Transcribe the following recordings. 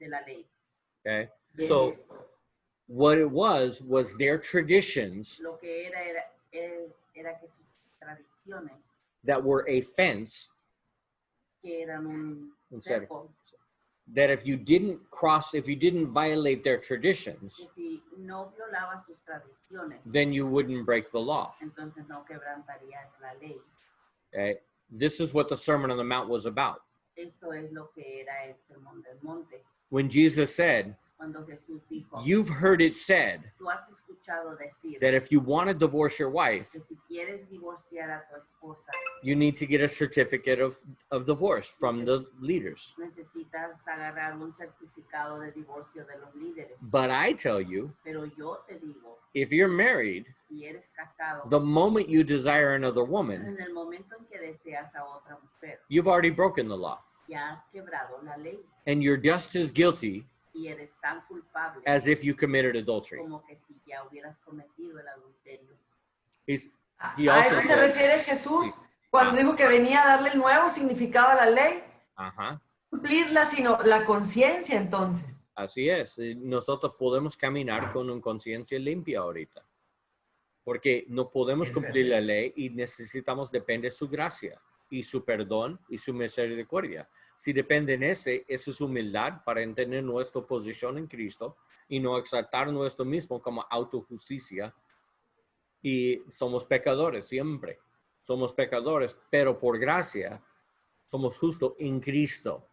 de la ley. Okay, Yes. so what it was their traditions Lo que era que sus tradiciones that were a fence, que eran un cerco, that if you didn't violate their traditions, que si no violaba sus tradiciones, then you wouldn't break the law. entonces no quebrantarías la ley. Okay, this is what the Sermon on the Mount was about. Esto es lo que era el Sermón del Monte. When Jesus said, Cuando Jesús dijo, you've heard it said tú has escuchado decir that if you want to divorce your wife, que si quieres divorciar a tu esposa, you need to get a certificate of divorce from the leaders. necesitas agarrar un certificado de divorcio de los líderes. But I tell you, Pero yo te digo, if you're married, si eres casado, the moment you desire another woman, en el momento en que deseas a otra mujer, you've already broken the law. ya has quebrado la ley And you're just as guilty y eres tan culpable as if you committed adultery. como que si ya hubieras cometido el adulterio. He ¿A also eso se said, refiere Jesús cuando dijo que venía a darle el nuevo significado a la ley? Cumplirla, sino la conciencia entonces. así es, nosotros podemos caminar con una conciencia limpia ahorita. Porque no podemos cumplir la ley y necesitamos depender de su gracia y su perdón y su misericordia. Si depende en esa es humildad para entender nuestra posición en Cristo y no exaltar nuestro mismo como autojusticia. Y somos pecadores siempre. Somos pecadores, pero por gracia somos justos en Cristo.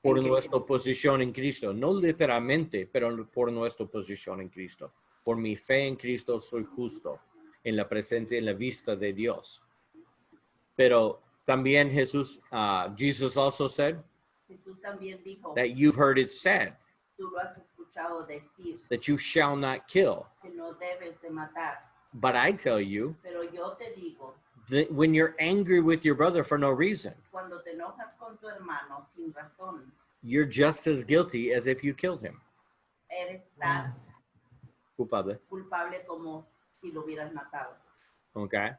Por nuestra posición en Cristo. No literalmente, pero por nuestra posición en Cristo. Por mi fe en Cristo soy justo en la presencia, en la vista de Dios. Pero también Jesus also said Jesús también dijo, that you've heard it said tú lo has escuchado decir, that you shall not kill. que no debes de matar. But I tell you Pero yo te digo, that when you're angry with your brother for no reason, cuando te enojas con tu hermano sin razón, you're just as guilty as if you killed him. eres tan Culpable. culpable como si lo hubieras matado. Okay.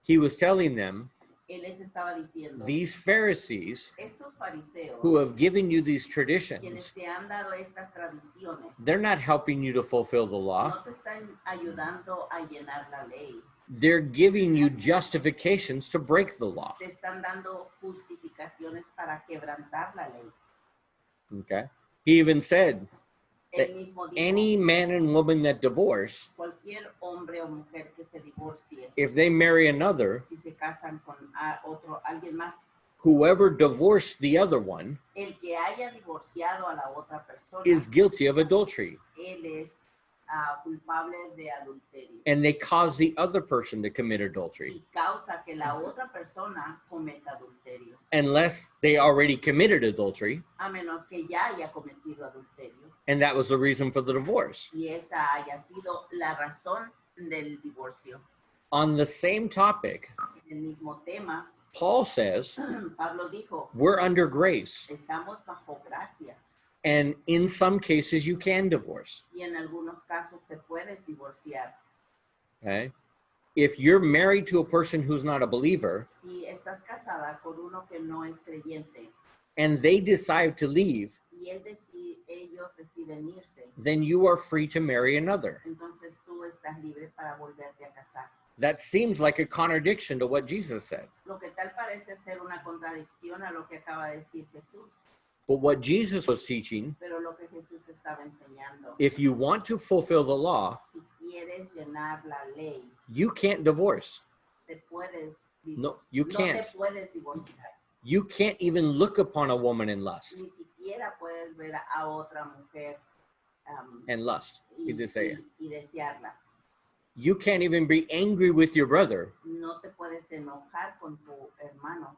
He was telling them, Él les estaba diciendo, these Pharisees estos fariseos, who have given you these quienes traditions, te han dado estas tradiciones, they're not helping you to fulfill the law. no te están ayudando a llenar la ley. They're giving you justifications to break the law. Te están dando justificaciones para quebrantar la ley. Okay. He even said that Él mismo dijo, any man and woman that divorce, cualquier hombre o mujer que se divorcie, if they marry another, si se casan con alguien más, whoever divorced the other one el que haya divorciado a la otra persona, is guilty of adultery. él es culpable de adulterio. And they cause the other person to commit adultery. Y causa que la otra persona cometa adulterio. Unless they already committed adultery, A menos que ya haya cometido adulterio. and that was the reason for the divorce. Y esa haya sido la razón del divorcio. On the same topic, En el mismo tema, Paul says, Pablo dijo, we're under grace. estamos bajo gracia. And in some cases, you can divorce. Y en algunos casos te puedes divorciar. Okay? If you're married to a person who's not a believer, Si estás casada con uno que no es creyente and they decide to leave, y ellos deciden irse, then you are free to marry another. entonces tú estás libre para volverte a casar. That seems like a contradiction to what Jesus said. Lo que tal parece ser una contradicción a lo que acaba de decir Jesús. But what Jesus was teaching, Pero lo que Jesús estaba enseñando, if you want to fulfill the law, si quieres llenar la ley, you can't divorce. te puedes No, you can't. No te puedes divorciar. You can't even look upon a woman in lust. Ni siquiera puedes ver a otra mujer And lust, he did say it. y desearla. You can't even be angry with your brother. No te puedes enojar con tu hermano.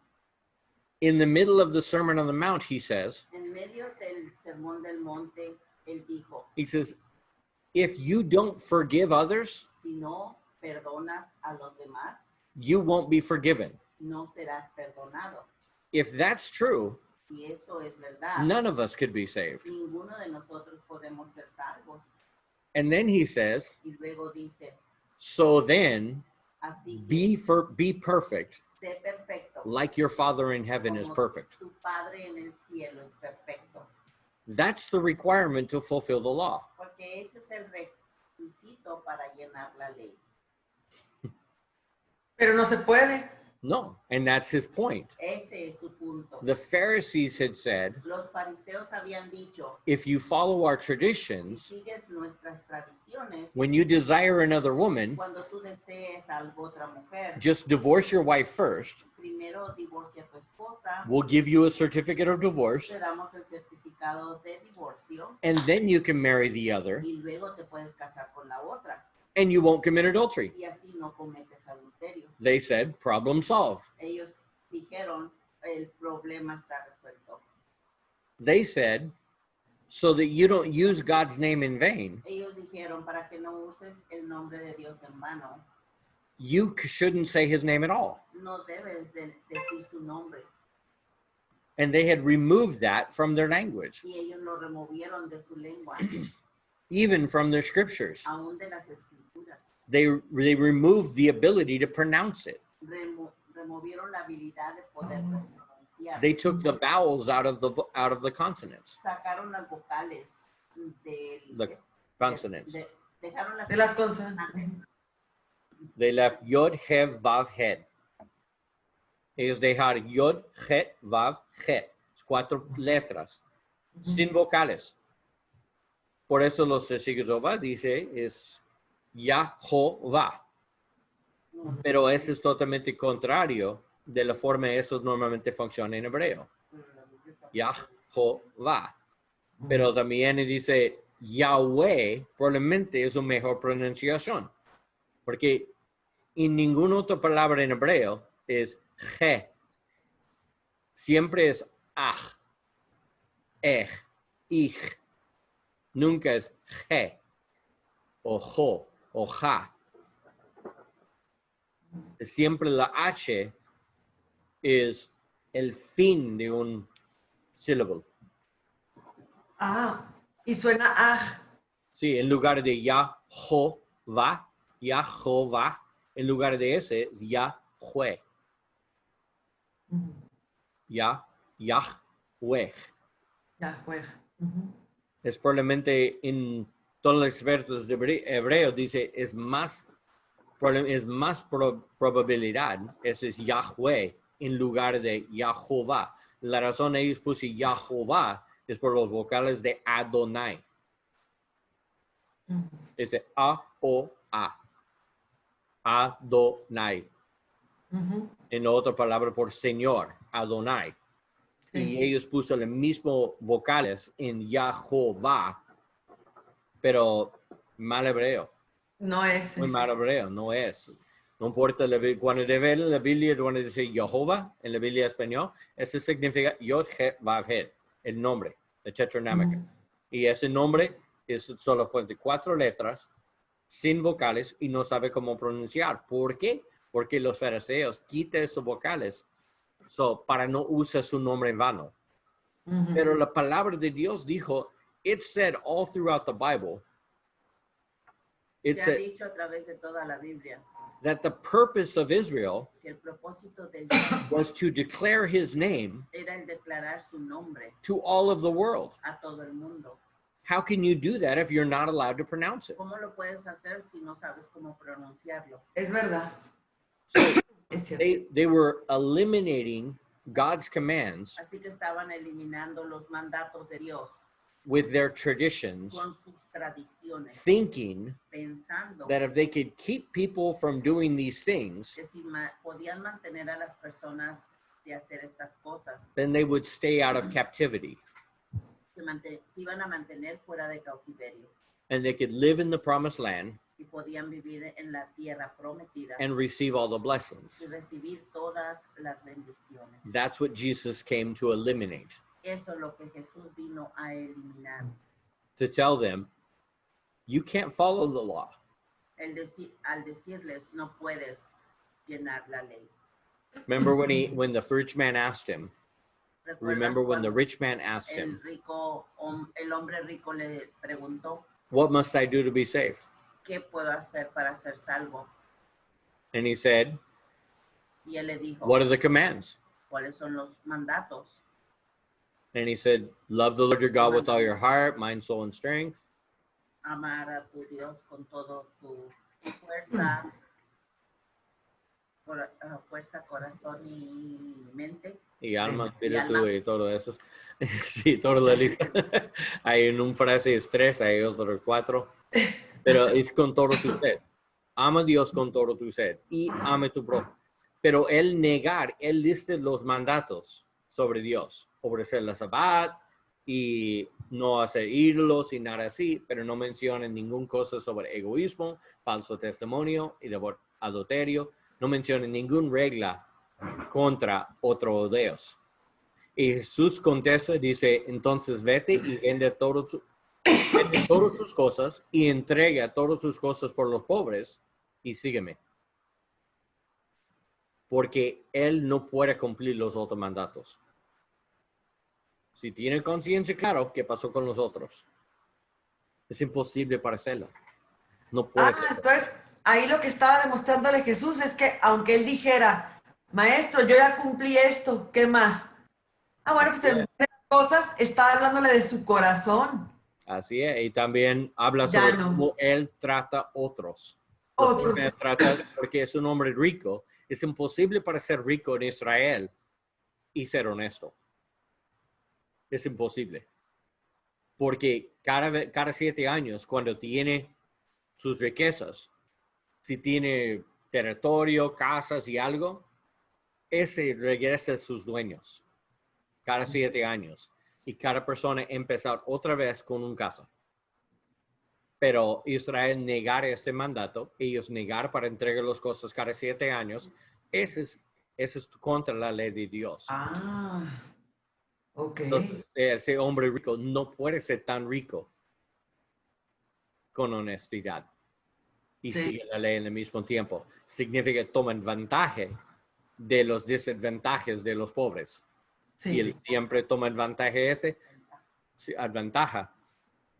In the middle of the Sermon on the Mount, he says, En medio del sermón del monte, él dijo, he says, if you don't forgive others, si no perdonas a los demás, you won't be forgiven. no serás perdonado. If that's true, Si eso es verdad, none of us could be saved. ninguno de nosotros podemos ser salvos. And then he says, Y luego dice, so then así que be perfect sé perfecto, like your Father in heaven is como perfect. tu Padre en el cielo es perfecto. That's the requirement to fulfill the law. Porque ese es el requisito para llenar la ley. Pero no se puede. No, and that's his point. Ese es su punto. The Pharisees had said, Los fariseos habían dicho, if you follow our si traditions, sigues nuestras tradiciones, when you desire another woman, cuando tú desees algo otra mujer, just divorce your wife first. primero divorcia a tu esposa, We'll give you a certificate of divorce, te damos el certificado de divorcio and then you can marry the other, y luego te puedes casar con la otra and you won't commit adultery. y así no cometes adulterio. They said, problem solved. Ellos dijeron, el problema está resuelto. They said, so that you don't use God's name in vain, Ellos dijeron, para que no uses el nombre de Dios en vano, you shouldn't say his name at all. no debes de decir su nombre. And they had removed that from their language, Y ellos lo removieron de su lengua, even from their scriptures. aún de las escrituras. They removed the ability to pronounce it. Removieron la habilidad de poder pronunciar. They took the vowels out of the consonants. Sacaron las vocales The consonants. Dejaron las De las consonantes. They left yod, hev, vav, het. Ellos dejaron yod, het, vav, het. 4 letras, sin vocales. Por eso los testigos de Jehová dice es Yahová. Pero eso es totalmente contrario de la forma eso normalmente funciona en hebreo. Yahová. Pero también dice Yahweh, probablemente es una mejor pronunciación. Porque en ninguna otra palabra en hebreo es je. Siempre es aj, ich. Nunca es je, o jo, o ja. Siempre la H es el fin de un sílabo. Ah, y suena aj. Sí, en lugar de Yahová, en lugar de ese es Yahweh. Yahweh. Yahweh. Es probablemente en todos los expertos de hebreo dice es más probabilidad, ese es Yahweh en lugar de Yahová. La razón ellos pusieron Yahová es por los vocales de Adonai. Ese A-O-A. Adonai. En otra palabra por Señor, Adonai. Sí. Y ellos pusieron los mismos vocales en Yahová, pero mal hebreo. No es. Muy mal hebreo, no es. No importa, cuando ve la Biblia, cuando dice Jehová en la Biblia español, eso significa Yod, He, Vav, Het, el nombre, el tetranámica. Y ese nombre es solo fuente 4 letras, sin vocales, y no sabe cómo pronunciar. ¿Por qué? Porque los fariseos quitan esos vocales para no usar su nombre en vano. Pero la palabra de Dios dijo, it said all throughout the Bible, Se ha dicho a través de toda la Biblia that the purpose of Israel que el propósito de was to declare his name era el declarar su nombre to all of the world. a todo el mundo. How can you do that if you're not allowed to pronounce it? ¿Cómo lo puedes hacer si no sabes cómo pronunciarlo? Es verdad. So Es cierto. they were eliminating God's commands Así que estaban eliminando los mandatos de Dios with their traditions, con sus tradiciones, thinking pensando that if they could keep people from doing these things, que si podían mantener a las personas de hacer estas cosas, then they would stay out of captivity se iban a mantener fuera de cautiverio and they could live in the promised land y podían vivir en la tierra prometida and receive all the blessings. y recibir todas las bendiciones. That's what Jesus came to eliminate, Eso es lo que Jesús vino a eliminar. to tell them, you can't follow the law. Al decirles, no puedes llenar la ley. Remember when the rich man asked him, ¿Recuerdas remember when the cuando rich man asked him, el hombre rico le preguntó, what must I do to be saved? ¿qué puedo hacer para ser salvo? And he said, Y él le dijo, what are the commands? ¿cuáles son los mandatos? And he said, love the Lord your God with all your heart, mind, soul, and strength. Amar a tu Dios con todo tu fuerza, fuerza, corazón y mente. Y alma, espíritu y todo eso. Sí, todo la lista. Hay en un frase es 3, hay otro 4. Pero es con todo tu ser. Ama a Dios con todo tu ser y ame tu prójimo. Pero él lista los mandatos sobre Dios, obedecer la Sabbat y no hacer ídolos y nada así, pero no menciona ninguna cosa sobre egoísmo, falso testimonio y adulterio. No menciona ninguna regla contra otro Dios. Y Jesús contesta, dice, entonces vete y vende todas sus cosas y entrega todas tus cosas por los pobres y sígueme. Porque él no puede cumplir los otros mandatos. Si tiene conciencia, claro, ¿qué pasó con los otros? Es imposible para hacerlo. No puede ser. Entonces, ahí lo que estaba demostrándole Jesús es que aunque él dijera, maestro, yo ya cumplí esto, ¿qué más? Bueno, pues en las cosas está hablándole de su corazón. Así es, y también habla sobre cómo él trata a otros. Porque es un hombre rico. Es imposible para ser rico en Israel y ser honesto. Es imposible. Porque cada 7 años, cuando tiene sus riquezas, si tiene territorio, casas y algo, ese regresa a sus dueños. Cada 7 años. Y cada persona empezar otra vez con un casa. Pero Israel negar ese mandato, ellos negar para entregar las cosas cada 7 años, ese es contra la ley de Dios. Ok. Entonces, ese hombre rico no puede ser tan rico con honestidad y sigue la ley en el mismo tiempo. Significa que toman ventaja de los desventajas de los pobres. Sí. Y él siempre toma advantaje adventaja.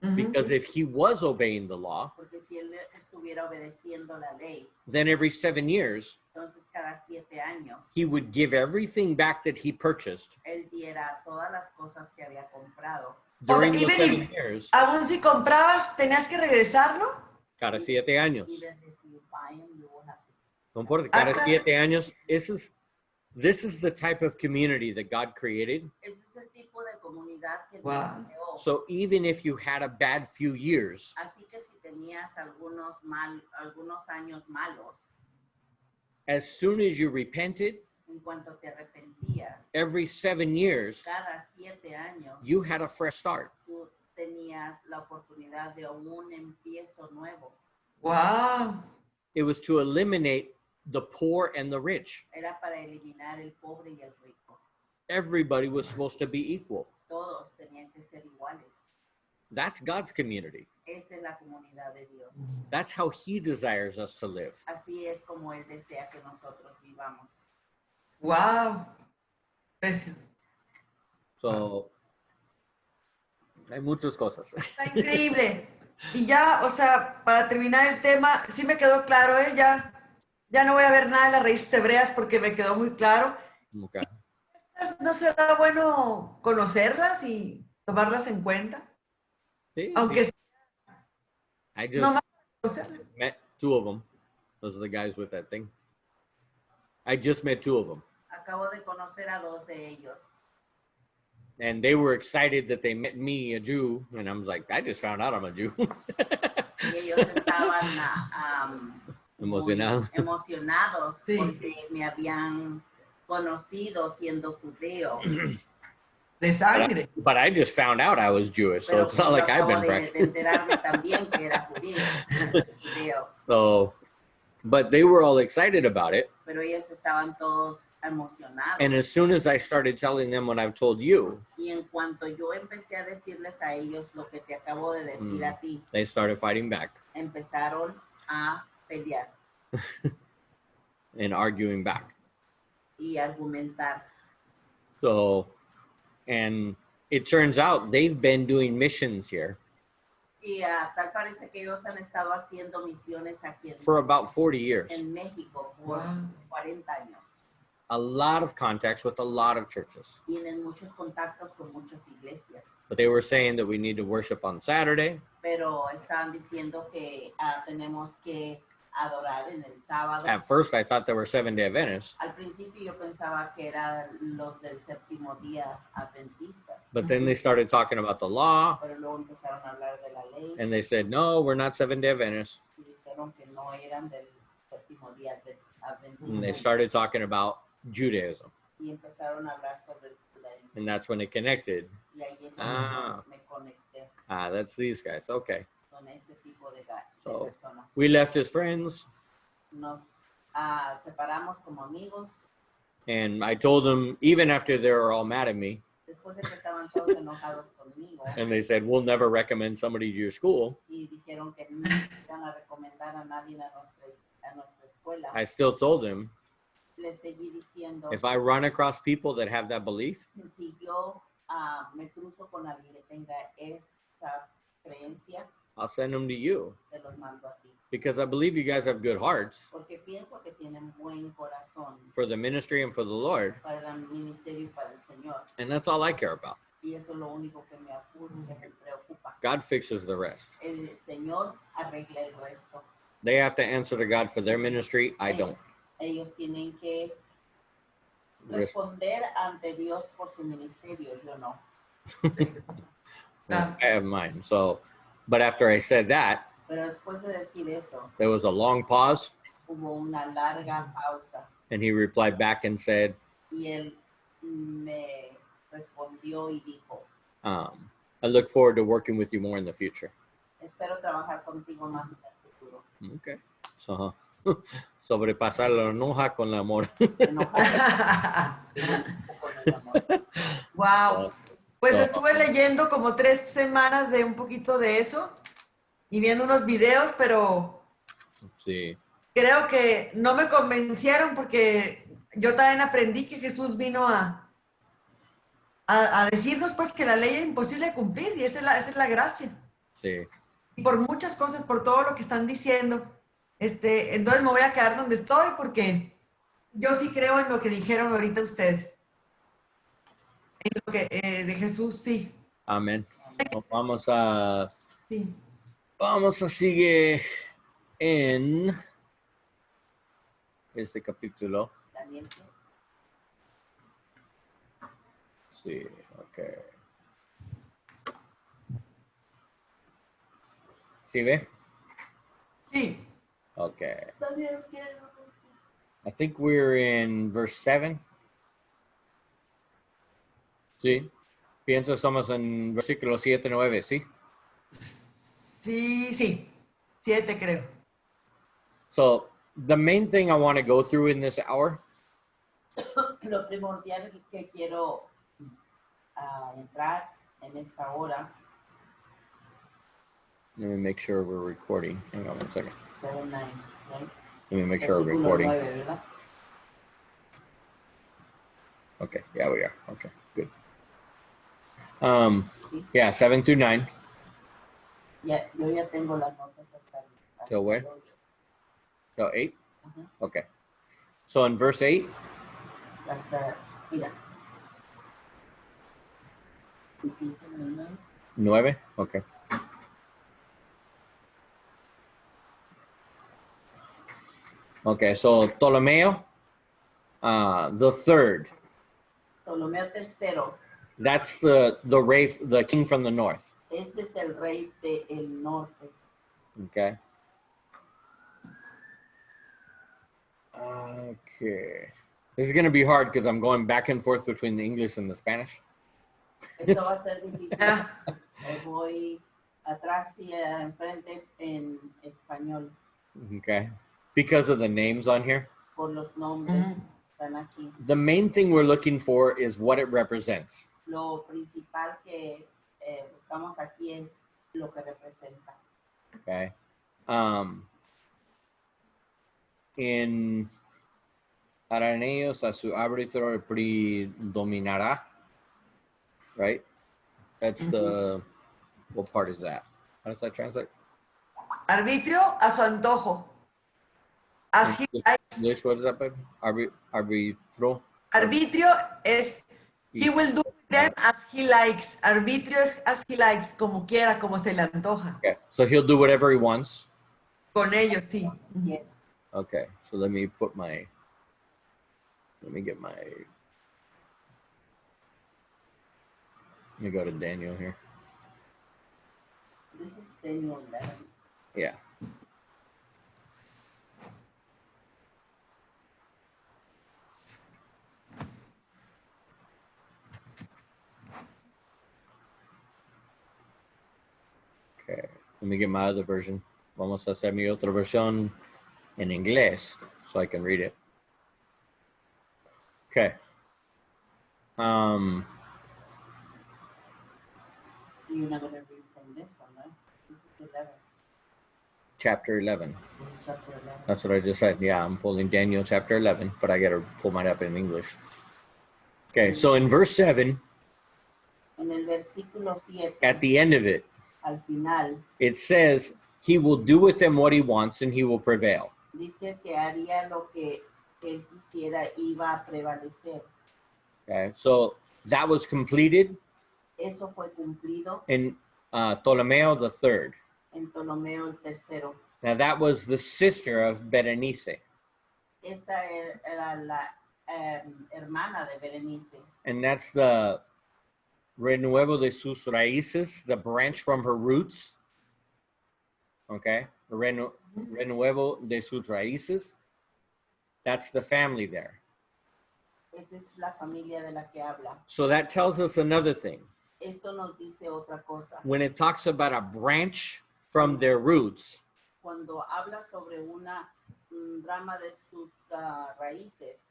Because if he was obeying the law, porque si él estuviera obedeciendo la ley, then every 7 years, entonces cada 7 años, he would give everything back that he purchased. Él diera todas las cosas que había comprado. During the 7 years. Aún si comprabas, tenías que regresarlo. Cada 7 años. No importa, cada 7 años. This is the type of community that God created. Ese es el tipo de comunidad que Dios creó. So even if you had a bad few years, así que si tenías algunos años malos, as soon as you repented, en cuanto te arrepentías, every 7 years, cada 7 años, you had a fresh start. Tú tenías la oportunidad de un empiezo nuevo. Wow. It was to eliminate the poor and the rich. Era para eliminar el pobre y el rico. Everybody was supposed to be equal. Todos tenían que ser iguales. That's God's community. Esa es la comunidad de Dios. That's how he desires us to live. Así es como él desea que nosotros vivamos. Wow. Precio. So, hay muchas cosas. Está increíble. Y ya, o sea, para terminar el tema, sí me quedó claro, ya no voy a ver nada de las raíces hebreas porque me quedó muy claro. Okay. ¿No será bueno conocerlas y tomarlas en cuenta? Sí, aunque sí. I just no conocerlas. met 2 of them. Those are the guys with that thing. I just met 2 of them. Acabo de conocer a 2 de ellos. And they were excited that they met me, a Jew, and I was like, I just found out I'm a Jew. Y ellos estaban emocionados sí. porque me habían conocido siendo judeo. De sangre. But I just found out I was Jewish, so it's not like I've been practicing. So, but they were all excited about it. Pero ellos estaban todos emocionados. And as soon as I started telling them what I've told you, y en cuanto yo empecé a decirles a ellos lo que te acabo de decir a ti, they started fighting back. Empezaron a pelear. And arguing back. Y argumentar. So, and it turns out they've been doing missions here. Y tal parece que ellos han estado haciendo misiones aquí for about 40 years. En México por 40 años. a lot of contacts with a lot of churches. Tienen muchos contactos con muchas iglesias. But they were saying that we need to worship on Saturday. Pero estaban diciendo que tenemos que adorar en el sábado. At first, I thought they were Seventh-day Adventists. Al principio yo pensaba que eran los del séptimo día adventistas. But then they started talking about the law. Pero luego empezaron a hablar de la ley. And they said, no, we're not Seventh-day Adventists. Y dijeron que no eran del séptimo día adventista. And they started talking about Judaism. Y empezaron a hablar sobre el judaísmo. And that's when they connected. Y ahí es donde me conecté. That's these guys. Okay. Con este tipo de personas. We left as friends. Nos separamos como amigos. And I told them, even after they were all mad at me, Después de que estaban todos enojados conmigo. and they said, we'll never recommend somebody to your school, Y dijeron que no iban a recomendar a nadie a nuestra escuela. I still told them, Les seguí diciendo, if I run across people that have that belief, si yo me cruzo con alguien que tenga esa creencia, I'll send them to you. te los mando a ti. Because I believe you guys have good hearts Porque pienso que tienen buen corazón for the ministry and for the Lord. para el ministerio y para el Señor. And that's all I care about. Y eso es lo único que me preocupa. God fixes the rest. El Señor arregla el resto. They have to answer to God for their ministry. I don't. Ellos tienen que responder ante Dios por su ministerio, yo no. I have mine. So, but after I said that, Pero después de decir eso, there was a long pause, hubo una larga pausa and he replied back and said, y él me respondió y dijo, I look forward to working with you more in the future. espero trabajar contigo más en el futuro. Okay. So, sobrepasar la enoja con el amor. Wow. Pues estuve leyendo como 3 semanas de un poquito de eso y viendo unos videos, pero Sí. creo que no me convencieron porque yo también aprendí que Jesús vino a decirnos pues que la ley es imposible de cumplir y esa es la gracia. Sí. Y por muchas cosas, por todo lo que están diciendo, entonces me voy a quedar donde estoy porque yo sí creo en lo que dijeron ahorita ustedes. En lo que de Jesús, sí. Amén. Vamos a Sí. seguir en este capítulo. Daniel, Sí, okay. ¿Sí ve? Sí. Okay. Daniel, I think we're in verse 7. Sí. Pienso estamos en versículo 7, 9, ¿sí? Sí, sí. 7 creo. So, the main thing I want to go through in this hour lo primordial que quiero entrar en esta hora, let me make sure we're recording. Hang on one second. 7-9, right? Let me make sure we're Versículo recording. 9, ¿verdad? Okay, yeah, we are. Okay, good. Yeah, 7 through 9. Yo ya tengo las notas hasta Till where? el 8. So 8? Ajá. Okay. So in verse 8, Hasta, mira. ¿Y dice en el 9? 9, okay. Okay, so Ptolomeo, the third. Ptolomeo III. That's the king from the north. Este es el rey del norte. Okay. Okay. This is going to be hard because I'm going back and forth between the English and the Spanish. Esto va a ser difícil. Voy atrás y enfrente en español Okay. Because of the names on here. por los nombres que están aquí. The main thing we're looking for is what it represents. Lo principal que buscamos aquí es lo que representa. Okay. En Arameo a su árbitro predominará. Right? That's the, what part is that? How does that translate? Arbitrio a su antojo. As he likes. English, what is that, baby? Arbitro. Arbitrio es, he will do with them as he likes. Arbitrio es as he likes, como quiera, como se le antoja. Okay, so he'll do whatever he wants. Con ellos, sí. Bien. Okay, so let me go to Daniel here. This is Daniel 11. Yeah. Okay, let me get my other version. Vamos a hacer mi otra versión en inglés so I can read it. Okay. So you're not going to read from this one, right? This is 11. Chapter 11. This is chapter 11. That's what I just said. Yeah, I'm pulling Daniel chapter 11, but I got to pull mine up in English. Okay, so in verse 7, En el versículo 7, at the end of it, al final, it says, he will do with them what he wants and he will prevail. dice que haría lo que él quisiera, iba a prevalecer. Okay, so that was completed Eso fue cumplido in Ptolemy III. en Ptolomeo el tercero. Now that was the sister of Berenice. Esta era la hermana de Berenice. And that's the renuevo de sus raíces, the branch from her roots. Okay, the renuevo de sus raíces. That's the family there. Esa es la familia de la que habla. So that tells us another thing. Esto nos dice otra cosa. When it talks about a branch from their roots, Cuando habla sobre una rama de sus raíces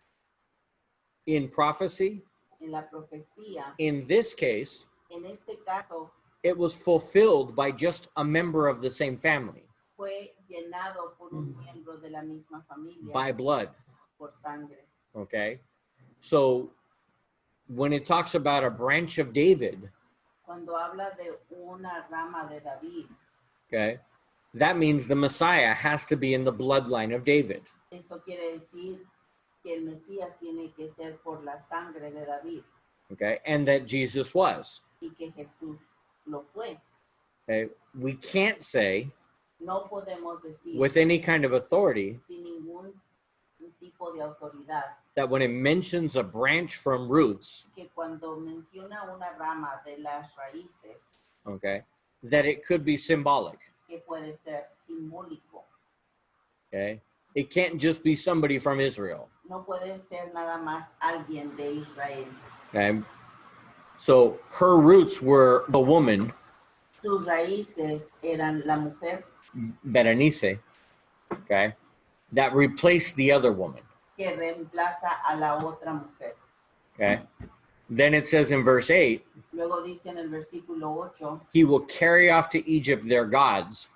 in prophecy, en la profecía, in this case, en este caso it was fulfilled by just a member of the same family, fue llenado por un miembro de la misma familia, by blood. por sangre. Okay, so when it talks about a branch of David, Cuando habla de una rama de David, okay, that means the Messiah has to be in the bloodline of David. esto quiere decir que el Mesías tiene que ser por la sangre de David Okay, and that Jesus was. y que Jesús lo fue. Okay, we can't say No podemos decir with any kind of authority sin ningún tipo de autoridad that when it mentions a branch from roots, que cuando menciona una rama de las raíces, okay, that it could be symbolic. que puede ser simbólico. Okay, it can't just be somebody from Israel. No puede ser nada más alguien de Israel. Okay, so her roots were the woman, Sus raíces eran la mujer Berenice, okay, that replaced the other woman. que reemplaza a la otra mujer. Okay, then it says in verse 8, Luego dice en el versículo 8 he will carry off to Egypt their gods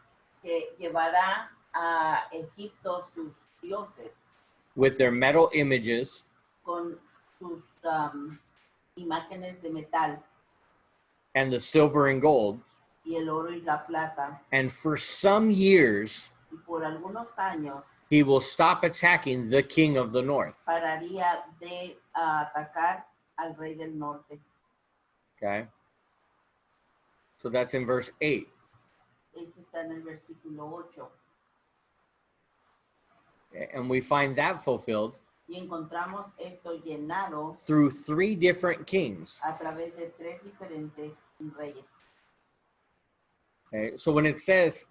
que llevará a Egipto sus dioses with their metal images con sus imágenes de metal and the silver and gold. y el oro y la plata, And for some years, y por algunos años he will stop attacking the king of the north. pararía de atacar al rey del norte. Okay. So that's in verse 8. Este está en el versículo 8. And we find that fulfilled Y encontramos esto llenado through 3 different kings. a través de 3 diferentes reyes. Okay. So when it says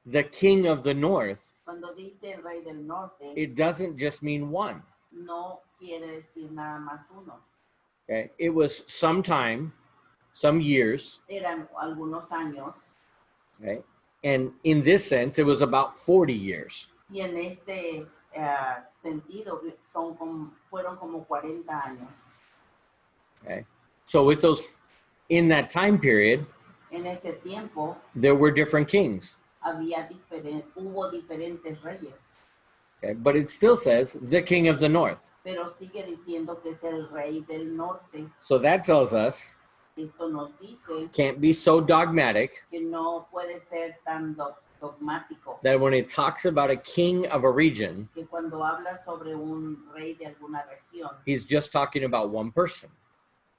the king of the north, Cuando dice el rey del norte, it doesn't just mean one. no quiere decir nada más uno. Okay. It was some time, some years. Eran algunos años. Okay. And in this sense, it was about 40 years. Y en este sentido fueron como 40 años. Okay. So with those, in that time period, En ese tiempo there were different kings. hubo diferentes reyes. Okay. But it still says the king of the north. Pero sigue diciendo que es el rey del norte. So that tells us Esto nos dice can't be so dogmatic que no puede ser tan dogmático, that when it talks about a king of a region, que cuando habla sobre un rey de alguna región, he's just talking about one person.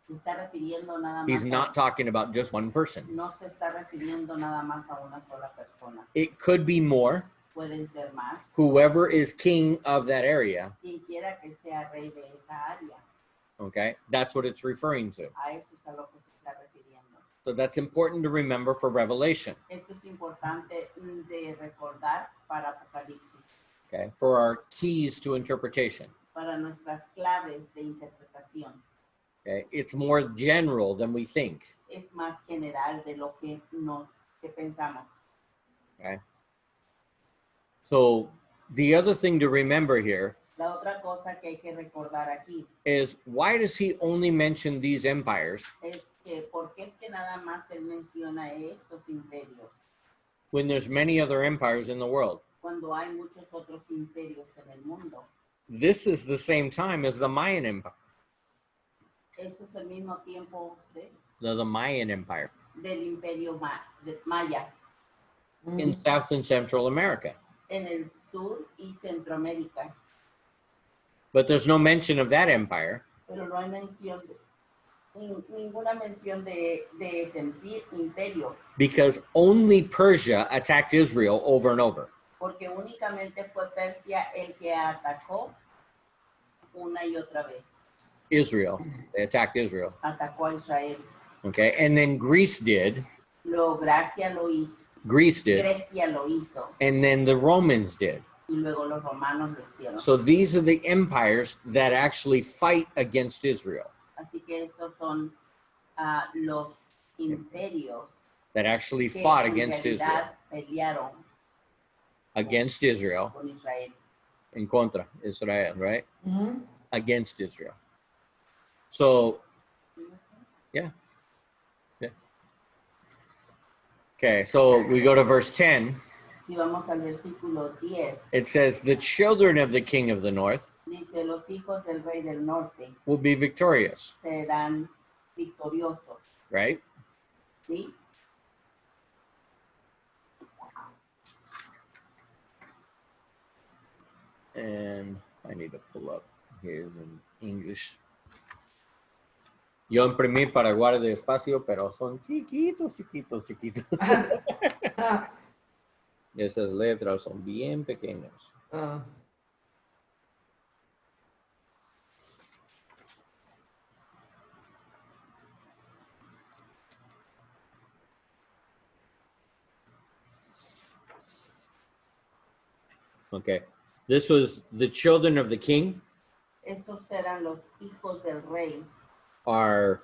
se está refiriendo nada He's más not talking about just one person. no se está refiriendo nada más a una sola persona. It could be more. Pueden ser más. Whoever is king of that area, Quien quiera que sea rey de esa área, okay, that's what it's referring to. a eso es a lo que se está refiriendo. So that's important to remember for Revelation, Esto es importante de recordar para Apocalipsis, okay, for our keys to interpretation. para nuestras claves de interpretación. Okay, it's more general than we think. Es más general de lo que pensamos. Okay. So the other thing to remember here La otra cosa que hay que recordar aquí is, why does he only mention these empires es que ¿por qué es que nada más él menciona estos imperios when there's many other empires in the world? cuando hay muchos otros imperios en el mundo? This is the same time as the Mayan Empire, Esto es el mismo tiempo the Mayan Empire del imperio maya in South and Central America. en el sur y Centroamérica. But there's no mention of that empire Pero no hay mención ninguna mención de ese imperio, because only Persia attacked Israel over and over. porque únicamente fue Persia el que atacó una y otra vez. Israel, they attacked Israel. Atacó a Israel. Okay, and then Greece did, Grecia lo hizo, and then the Romans did. y luego los romanos lo hicieron. So these are the empires that actually fight against Israel, Así que estos son los imperios that actually que fought en against Israel, realidad pelearon against Israel, con Israel. en contra Israel, right? Ujú. Against Israel. So, yeah. Okay, so we go to verse 10. Si vamos al versículo 10, It says, the children of the king of the north dice, los hijos del rey del norte will be victorious, serán victoriosos, right? ¿sí? And I need to pull up his in English. Yo imprimí para guardar espacio, pero son chiquitos. Esas letras son bien pequeñas. Ah. Okay. This was the children of the king Estos eran los hijos del rey, are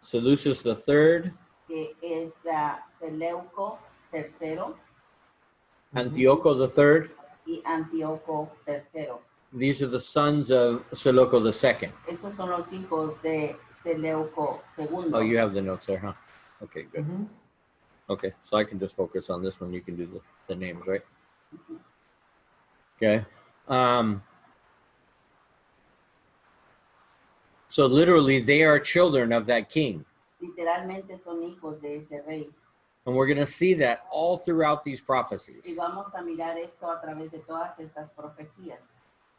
Seleucus III, que es Seleuco III Antiocho III. y Antíoco III. These are the sons of Seleucus II. Estos son los hijos de Seleuco II. Oh, you have the notes there, huh? Okay, good. Ujú. Okay, so I can just focus on this one. You can do the names, right? Okay. So literally, they are children of that king. Literalmente son hijos de ese rey. And we're going to see that all throughout these Y prophecies. vamos a mirar esto a través de todas estas profecías.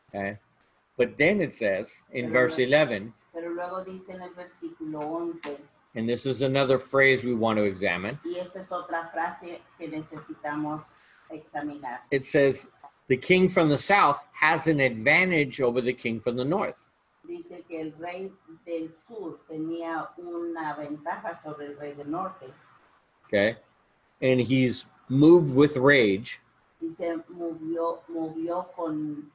Okay. But then it says in verse 11, Pero luego dice en el versículo 11, and this is another phrase we want to examine. y esta es otra frase que necesitamos examinar. It says, the king from the south has an advantage over the king from the north. Dice que el rey del sur tenía una ventaja sobre el rey del norte. Okay. And he's moved with rage. Dice, movió con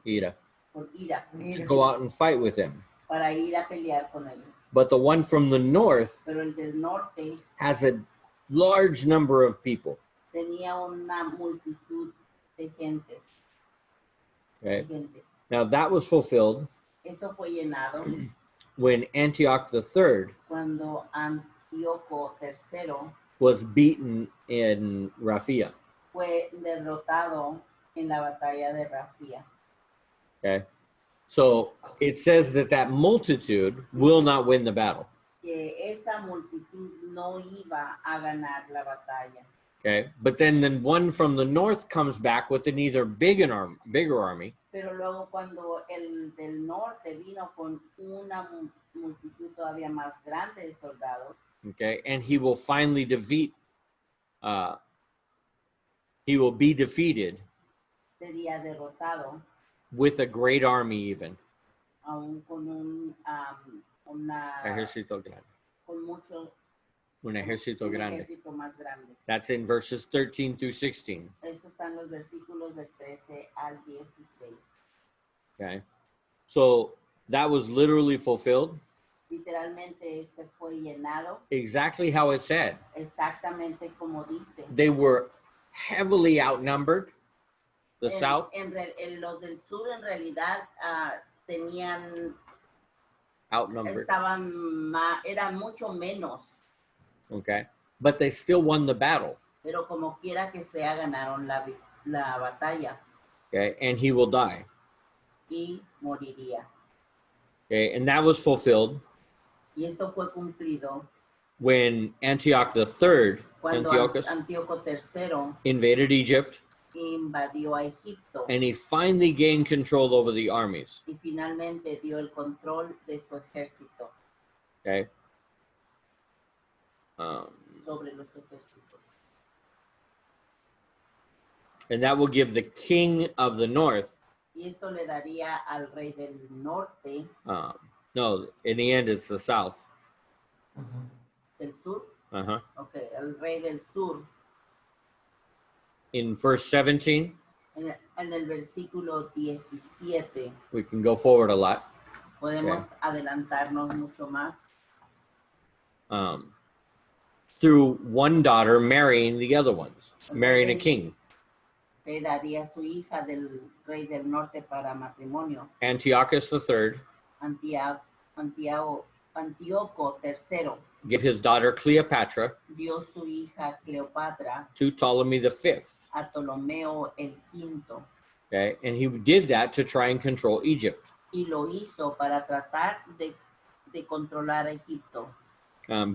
Ira. con ira To go out and fight with him. para ir a pelear con él. But the one from the north Pero el del norte has a large number of people. tenía una multitud de gentes. Okay. Gente. Now that was fulfilled Eso fue llenado when Antioch III cuando Antíoco III was beaten in Raphia. fue derrotado en la batalla de Rafía. Okay. So it says that multitude will not win the battle. que esa multitud no iba a ganar la batalla. Okay, but then one from the north comes back with an either bigger army, Pero luego cuando el del norte vino con una multitud todavía más grande de soldados, okay, and he will finally defeat, he will be defeated sería derrotado, with a great army even. aún con Ejército grande. con mucho Un ejército grande. ejército más grande. That's in verses 13 through 16. Estos están los versículos del 13 al 16. Okay, so that was literally fulfilled. Literalmente este fue llenado Exactly how it said. exactamente como dice. They were heavily outnumbered. The south. Los del sur en realidad tenían Outnumbered. eran mucho menos. Okay, but they still won the battle. Pero como quiera que sea ganaron la batalla. Okay, and he will die. Y moriría. Okay, and that was fulfilled. Y esto fue cumplido when Antioch III, cuando Antiochus, Antíoco III invaded Egypt, invadió a Egipto and he finally gained control over the armies. y finalmente dio el control de su ejército. Okay. Sobre los ejércitos. And that will give the king of the north. Y esto le daría al rey del norte. No, in the end, it's the south. ¿Del sur? Uh-huh. Okay, el rey del sur. In verse 17. En el versículo 17. We can go forward a lot. Podemos adelantarnos mucho más. Through one daughter marrying the other ones, marrying a king. Le daría su hija del rey del norte para matrimonio. Antiochus III. Antíoco III. Give his daughter Cleopatra. Dio su hija Cleopatra. To Ptolemy V. A Ptolomeo el quinto. Okay, and he did that to try and control Egypt. Y lo hizo para tratar de controlar Egipto.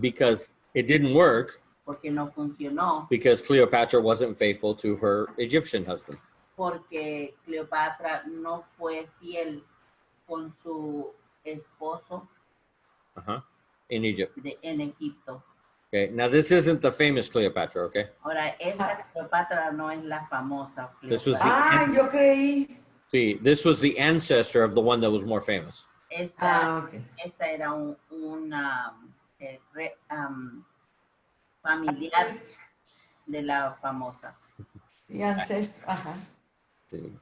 Because it didn't work. Porque no funcionó. Because Cleopatra wasn't faithful to her Egyptian husband. Porque Cleopatra no fue fiel con su esposo. In Egypt. En Egipto. Okay, now this isn't the famous Cleopatra, okay? Ahora, esta Cleopatra no es la famosa Cleopatra. This was yo creí. See, this was the ancestor of the one that was more famous. Esta era un familiar de la famosa. Sí, ancestro, ajá. Sí.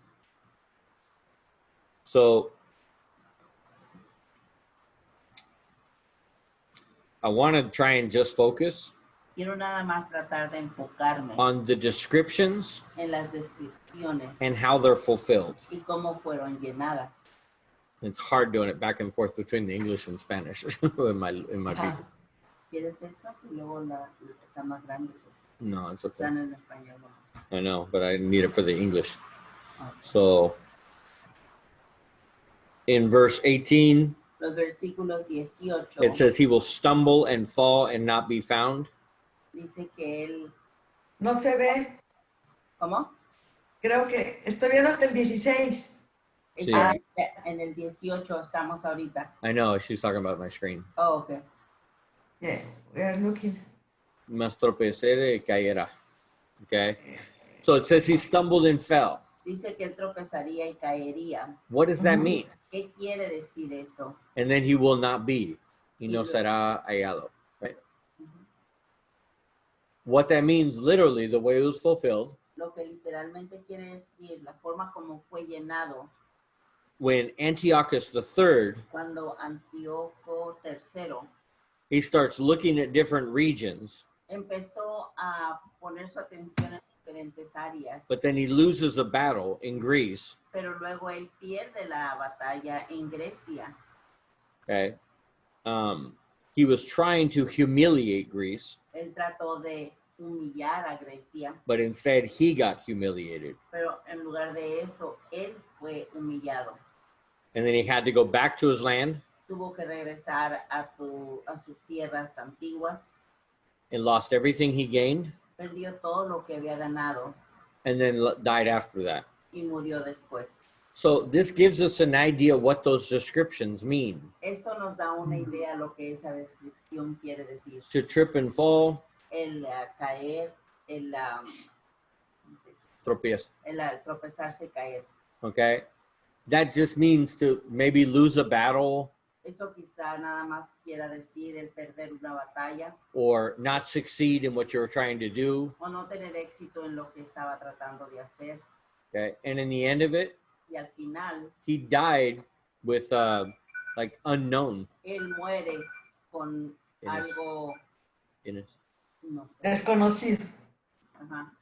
So, I want to try and just focus Quiero nada más tratar de enfocarme on the descriptions en las descripciones and how they're fulfilled. y cómo fueron llenadas. It's hard doing it back and forth between the English and Spanish in my people. ¿Quieres estas y luego la está más grande? No, it's okay. Están en español. I know, but I need it for the English. So, in verse 18, Los versículos 18. it says he will stumble and fall and not be found. Dice que él... No se ve. ¿Cómo? Creo que estoy viendo hasta el 16. Sí. En el 18 estamos ahorita. I know, she's talking about my screen. Oh, okay. Yeah, we are looking. Más tropecere y caerá. Okay? So it says he stumbled and fell. Dice que él tropezaría y caería. What does that mean? ¿Qué quiere decir eso? And then he will not be. Y no será hallado. Right? What that means, literally, the way it was fulfilled. Lo que literalmente quiere decir, la forma como fue llenado. When Antiochus III, cuando Antíoco III, he starts looking at different regions. Empezó a poner su atención en diferentes áreas. But then he loses a battle in Greece. Pero luego él pierde la batalla en Grecia. Okay. He was trying to humiliate Greece. Él trató de humillar a Grecia. But instead he got humiliated. Pero en lugar de eso, él fue humillado. And then he had to go back to his land. tuvo que regresar a sus tierras antiguas. and lost everything he gained, Perdió todo lo que había ganado and then died after that. y murió después. So this gives us an idea what those descriptions mean. Esto nos da una idea de lo que esa descripción quiere decir. To trip and fall, El caer, el tropieza. tropezarse y caer. Okay, that just means to maybe lose a battle Eso quizá nada más quiera decir el perder una batalla or not succeed in what you're trying to do. o no tener éxito en lo que estaba tratando de hacer. Okay, and in the end of it, Y al final, he died with like unknown él muere con algo, in it. no sé. Desconocido. Ajá.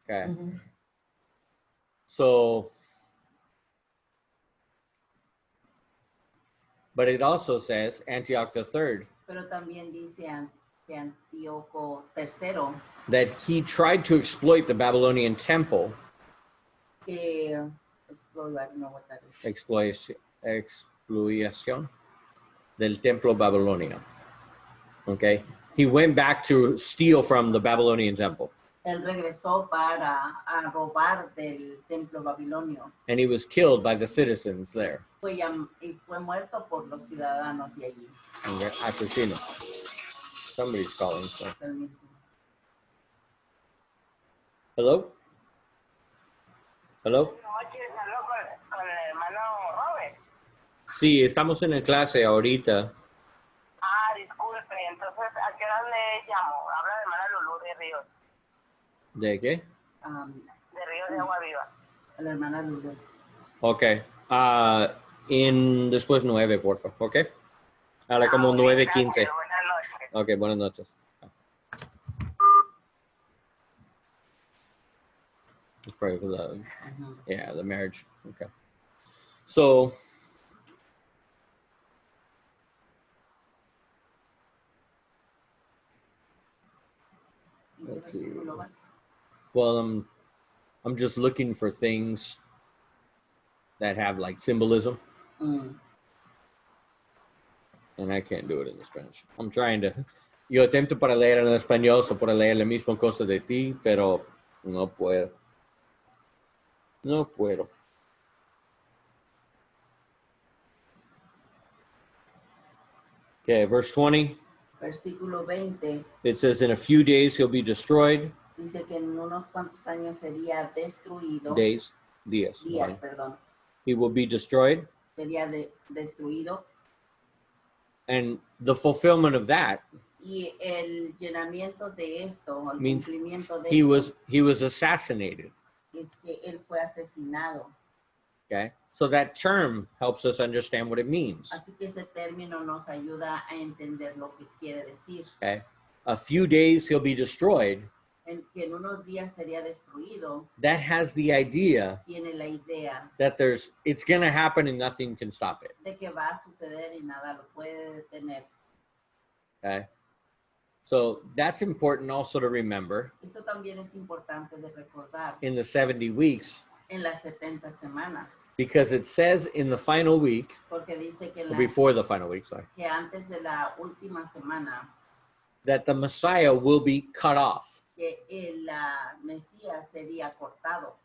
Okay, Ujú. so, but it also says Antioch III Pero también dice que Antíoco III, that he tried to exploit the Babylonian temple, que I don't know what that is. expoliación del templo babilonio. Okay, he went back to steal from the Babylonian temple, Él regresó para robar del templo babilonio. and he was killed by the citizens there. Y fue muerto por los ciudadanos de allí. Okay, asesino. Somebody's calling. So. Es el mismo. Hello? Hello? Noches, hablo con el hermano Robert. Sí, estamos en el clase ahorita. Ah, disculpe, entonces, ¿a qué hora le llamo? Habla de hermana Lulú de Ríos, ¿De qué? de Ríos de Agua Viva. La hermana Lulu. Okay. Después 9, por favor. Okay. Ahora como Muy bien, 9:15. gracias, buenas noches. Okay, buenas noches. Let's pray for the, yeah, the marriage. Okay. So, let's see. Well, I'm just looking for things that have like symbolism, Mm. and I can't do it in Spanish. I'm trying to. Yo intento para leer en español, o para leer la misma cosa de ti, pero no puedo. No puedo. Okay, verse 20. Versículo 20 It says, "In a few days he'll be destroyed." dice que en unos cuantos años sería destruido. Días. Días, perdón. He will be destroyed, Sería destruido. and the fulfillment of that Y el llenamiento de esto, el means cumplimiento de he esto, was assassinated. es que él fue asesinado. Okay, so that term helps us understand what it means. Así que ese término nos ayuda a entender lo que quiere decir. Okay, a few days he'll be destroyed. En que en unos días sería destruido, That has the idea tiene la idea that it's going to happen and nothing can stop it. de que va a suceder y nada lo puede detener. Okay, so that's important also to remember. Esto también es importante de recordar In the 70 weeks, en las 70 semanas, because it says in the final week, porque dice que, or before the final week, sorry, que antes de la última semana, that the Messiah will be cut off. que el Mesías sería cortado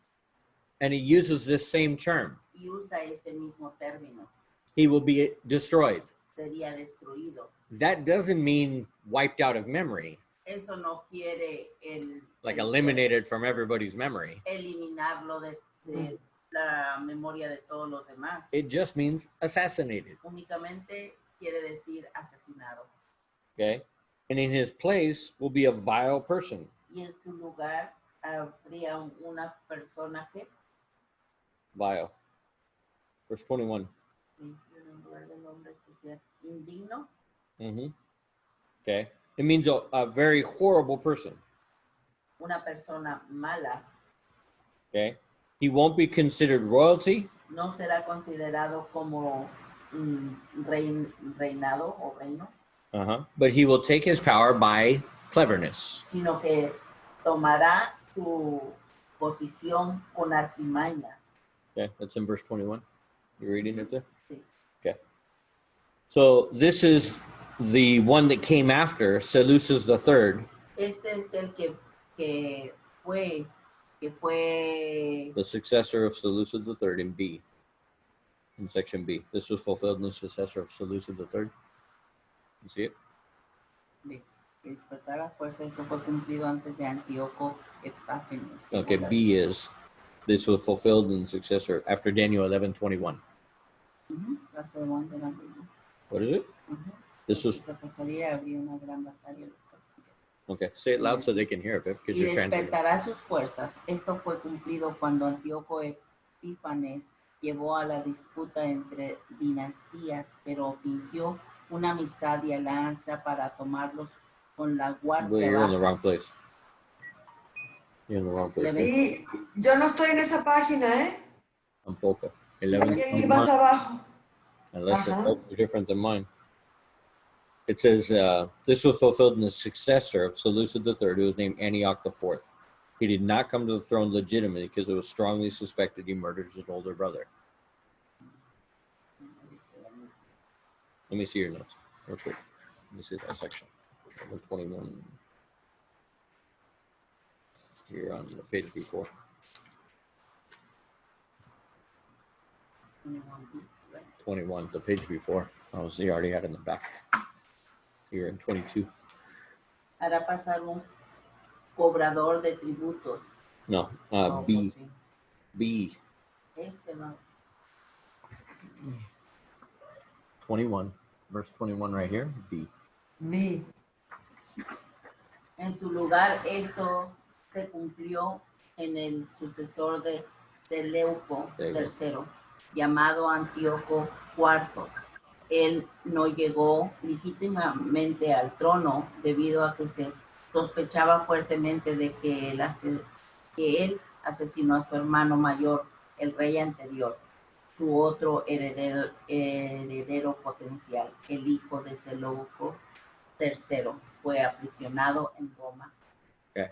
And he uses this same term. y usa este mismo término, He will be destroyed. sería destruido. That doesn't mean wiped out of memory, Eso no quiere like eliminated from everybody's memory. eliminarlo de la memoria de todos los demás. It just means assassinated. Únicamente quiere decir asesinado. Okay? And in his place will be a vile person. Y en su lugar habría una persona que Vile. Verse 21. en lugar del nombre especial, indigno, Okay? It means a very horrible person. una persona mala, Okay? He won't be considered royalty. no será considerado como reinado o reino, But he will take his power by cleverness. sino que tomará su posición con artimaña. Okay? That's in verse 21. You reading it there? Sí. Okay. So this is the one that came after Seleucus III, Este es el que fue the successor of Seleucus III in B, in section B. This was fulfilled in the successor of Seleucus III. You see it? que despertar la fuerza. Esto fue cumplido antes de Antíoco Epífanes. Okay, B is, this was fulfilled in the successor after Daniel 11:21. That's the one that I'm reading. What is it? This was, Pasaría, habría una gran batalla. okay, say it loud so they can hear it, because Y you're translating. despertará sus fuerzas. Esto fue cumplido cuando Antíoco Epífanes llevó a la disputa entre dinastías, pero fingió una amistad y alianza para tomarlos con la Well, guardia you're in the baja. wrong place. You're in the wrong place. Y yo no estoy en esa página, ¿eh? Tampoco. Hay que ir más 11:21. abajo. Unless it's Uh-huh. also different than mine. It says, this was fulfilled in the successor of Seleucus III, who was named Antioch IV. He did not come to the throne legitimately because it was strongly suspected he murdered his older brother. Let me see your notes real quick. Let me see that section. 21. Here on the page before. 21, the page before. Oh, so you already had it in the back. You're in 22. Hará pasar un cobrador de tributos. No, Oh, B. ok. B. Este no. 21. Verse 21 right here. B. Mi. En su lugar, esto se cumplió en el sucesor de Seleuco III, llamado Antíoco IV. Él no llegó legítimamente al trono debido a que se sospechaba fuertemente de que él asesinó a su hermano mayor, el rey anterior, su otro heredero potencial, el hijo de Seleuco III, fue aprisionado en Roma. Okay.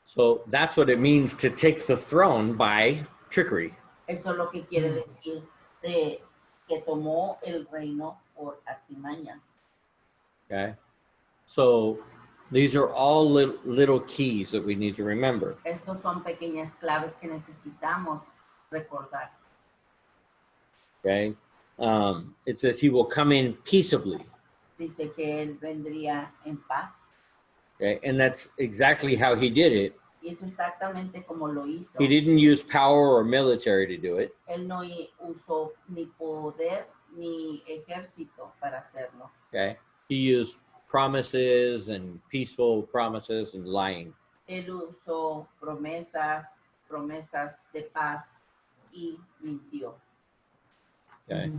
So that's what it means to take the throne by trickery. Eso es lo que quiere decir de que tomó el reino por artimañas. Okay. So these are all little keys that we need to remember. Estos son pequeñas claves que necesitamos recordar. Okay. It says he will come in peaceably. Dice que él vendría en paz. Okay. And that's exactly how he did it. Y es exactamente como lo hizo. He didn't use power or military to do it. Él no usó ni poder ni ejército para hacerlo. Okay. He used promises and peaceful promises and lying. Él usó promesas de paz y mintió. Okay.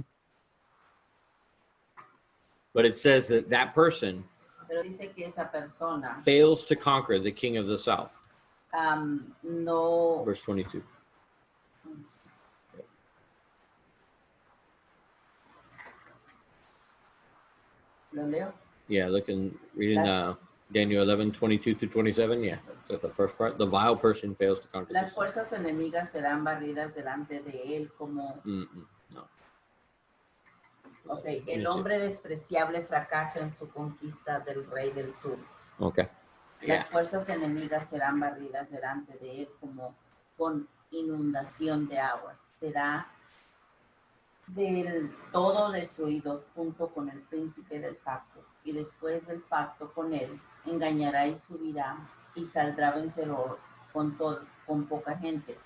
But it says that that person Pero dice que esa persona fails to conquer the king of the south. No. Verse 22. ¿Lo leo? Yeah, reading Daniel 11:22-27. Yeah, that's the first part. The vile person fails to conquer the Las south. fuerzas enemigas serán barridas delante de él como... No. Ok, el hombre despreciable fracasa en su conquista del rey del sur. Okay. Las fuerzas enemigas serán barridas delante de él como con inundación de aguas. Será del todo destruido junto con el príncipe del pacto. Y después del pacto con él, engañará y subirá y saldrá vencedor con poca gente.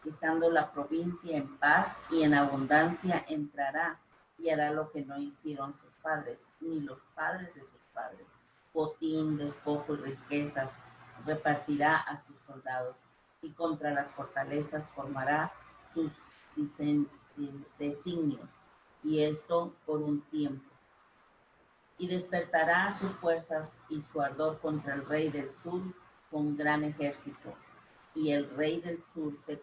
Estando la provincia en paz y en abundancia, entrará y hará lo que no hicieron sus padres, ni los padres de sus padres. Botín, despojo y riquezas repartirá a sus soldados, y contra las fortalezas formará sus designios, y esto por un tiempo. Y despertará sus fuerzas y su ardor contra el rey del sur con gran ejército, y el rey del sur se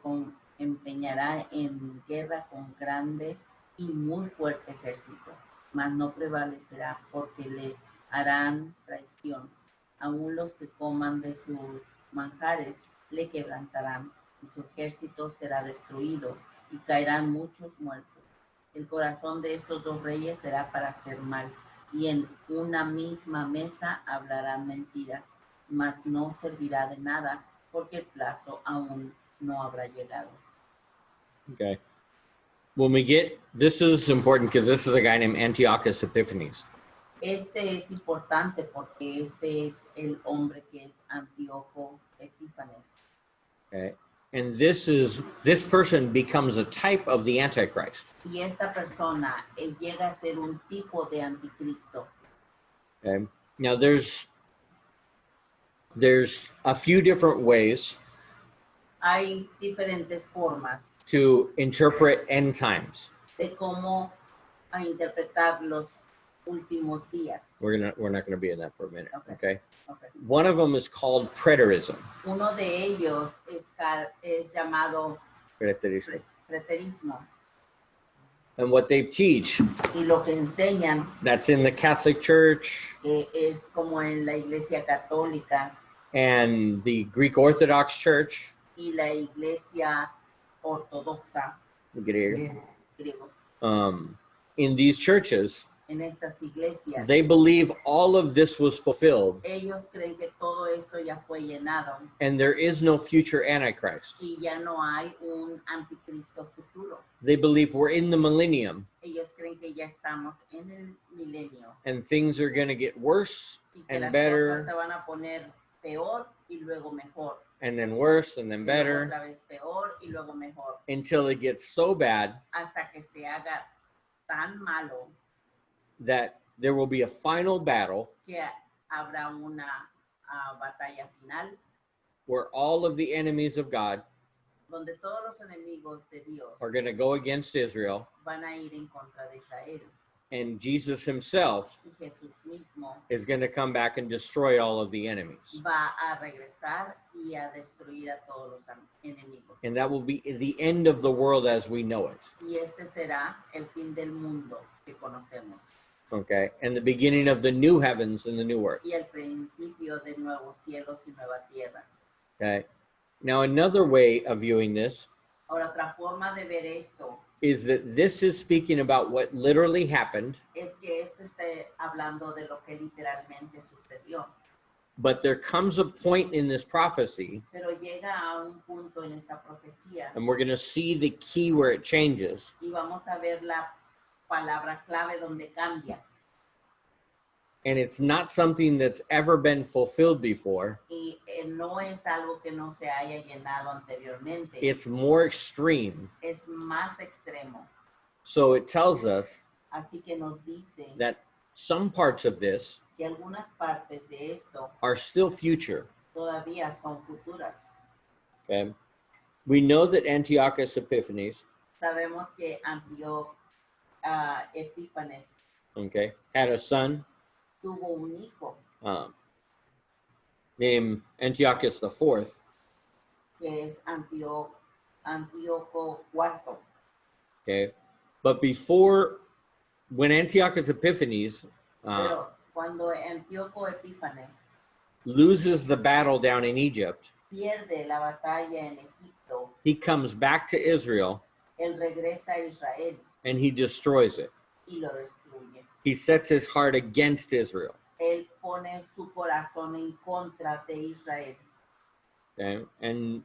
empeñará en guerra con grande y muy fuerte ejército, mas no prevalecerá porque le harán traición. Aún los que coman de sus manjares le quebrantarán, y su ejército será destruido, y caerán muchos muertos. El corazón de estos dos reyes será para hacer mal, y en una misma mesa hablarán mentiras, mas no servirá de nada, porque el plazo aún no habrá llegado. Okay. When we get, this is important because this is a guy named Antiochus Epiphanes. Este es importante porque este es el hombre que es Antíoco Epífanes. Okay. And this person becomes a type of the Antichrist. Y esta persona llega a ser un tipo de anticristo. Okay. Now there's a few different ways Hay diferentes formas to interpret end times. de cómo a interpretar los últimos días. We're not gonna be in that for a minute. Okay. Okay. One of them is called preterism. Uno de ellos es llamado Preterismo. preterismo. And what they teach, Y lo que enseñan that's in the Catholic Church es como en la Iglesia Católica and the Greek Orthodox Church, y la Iglesia Ortodoxa griego. griego. In these churches, En estas iglesias, they believe all of this was fulfilled ellos creen que todo esto ya fue llenado and there is no future Antichrist. y ya no hay un anticristo futuro. They believe we're in the millennium Ellos creen que ya estamos en el milenio and things are going to get worse y que and las better cosas se van a poner peor y luego mejor. and then worse and then Y luego better otra vez peor y luego mejor. until it gets so bad Hasta que se haga tan malo that there will be a final battle que habrá una batalla final where all of the enemies of God donde todos los enemigos de Dios are going to go against Israel, van a ir en contra de Israel. and Jesus himself Y Jesús mismo is going to come back and destroy all of the enemies. va a regresar y a destruir a todos los enemigos. And that will be the end of the world as we know it. Y este será el fin del mundo que conocemos. Okay. And the beginning of the new heavens and the new earth. Y el principio de nuevos cielos y nueva tierra. Okay. Now, another way of viewing this Ahora, otra forma de ver esto is that this is speaking about what literally happened, es que esto está hablando de lo que literalmente sucedió. but there comes a point in this prophecy, Pero llega a un punto en esta profecía and we're going to see the key where it changes. y vamos a ver la palabra clave donde cambia. And it's not something that's ever been fulfilled before. Y no es algo que no se haya llenado anteriormente. It's more extreme. Es más extremo. So it tells us Así que nos dice that some parts of this que algunas partes de esto are still future. todavía son futuras. Okay. We know that Antiochus Epiphanes, Sabemos que Antíoco Epífanes okay, had a son tuvo un hijo named Antiochus IV. que es Antíoco IV. Okay. But when Antiochus Epiphanes Pero cuando Antíoco Epífanes loses the battle down in Egypt, pierde la batalla en Egipto, he comes back to Israel él regresa a Israel and he destroys it. y lo destruye. He sets his heart against Israel. Él pone su corazón en contra de Israel. Okay. And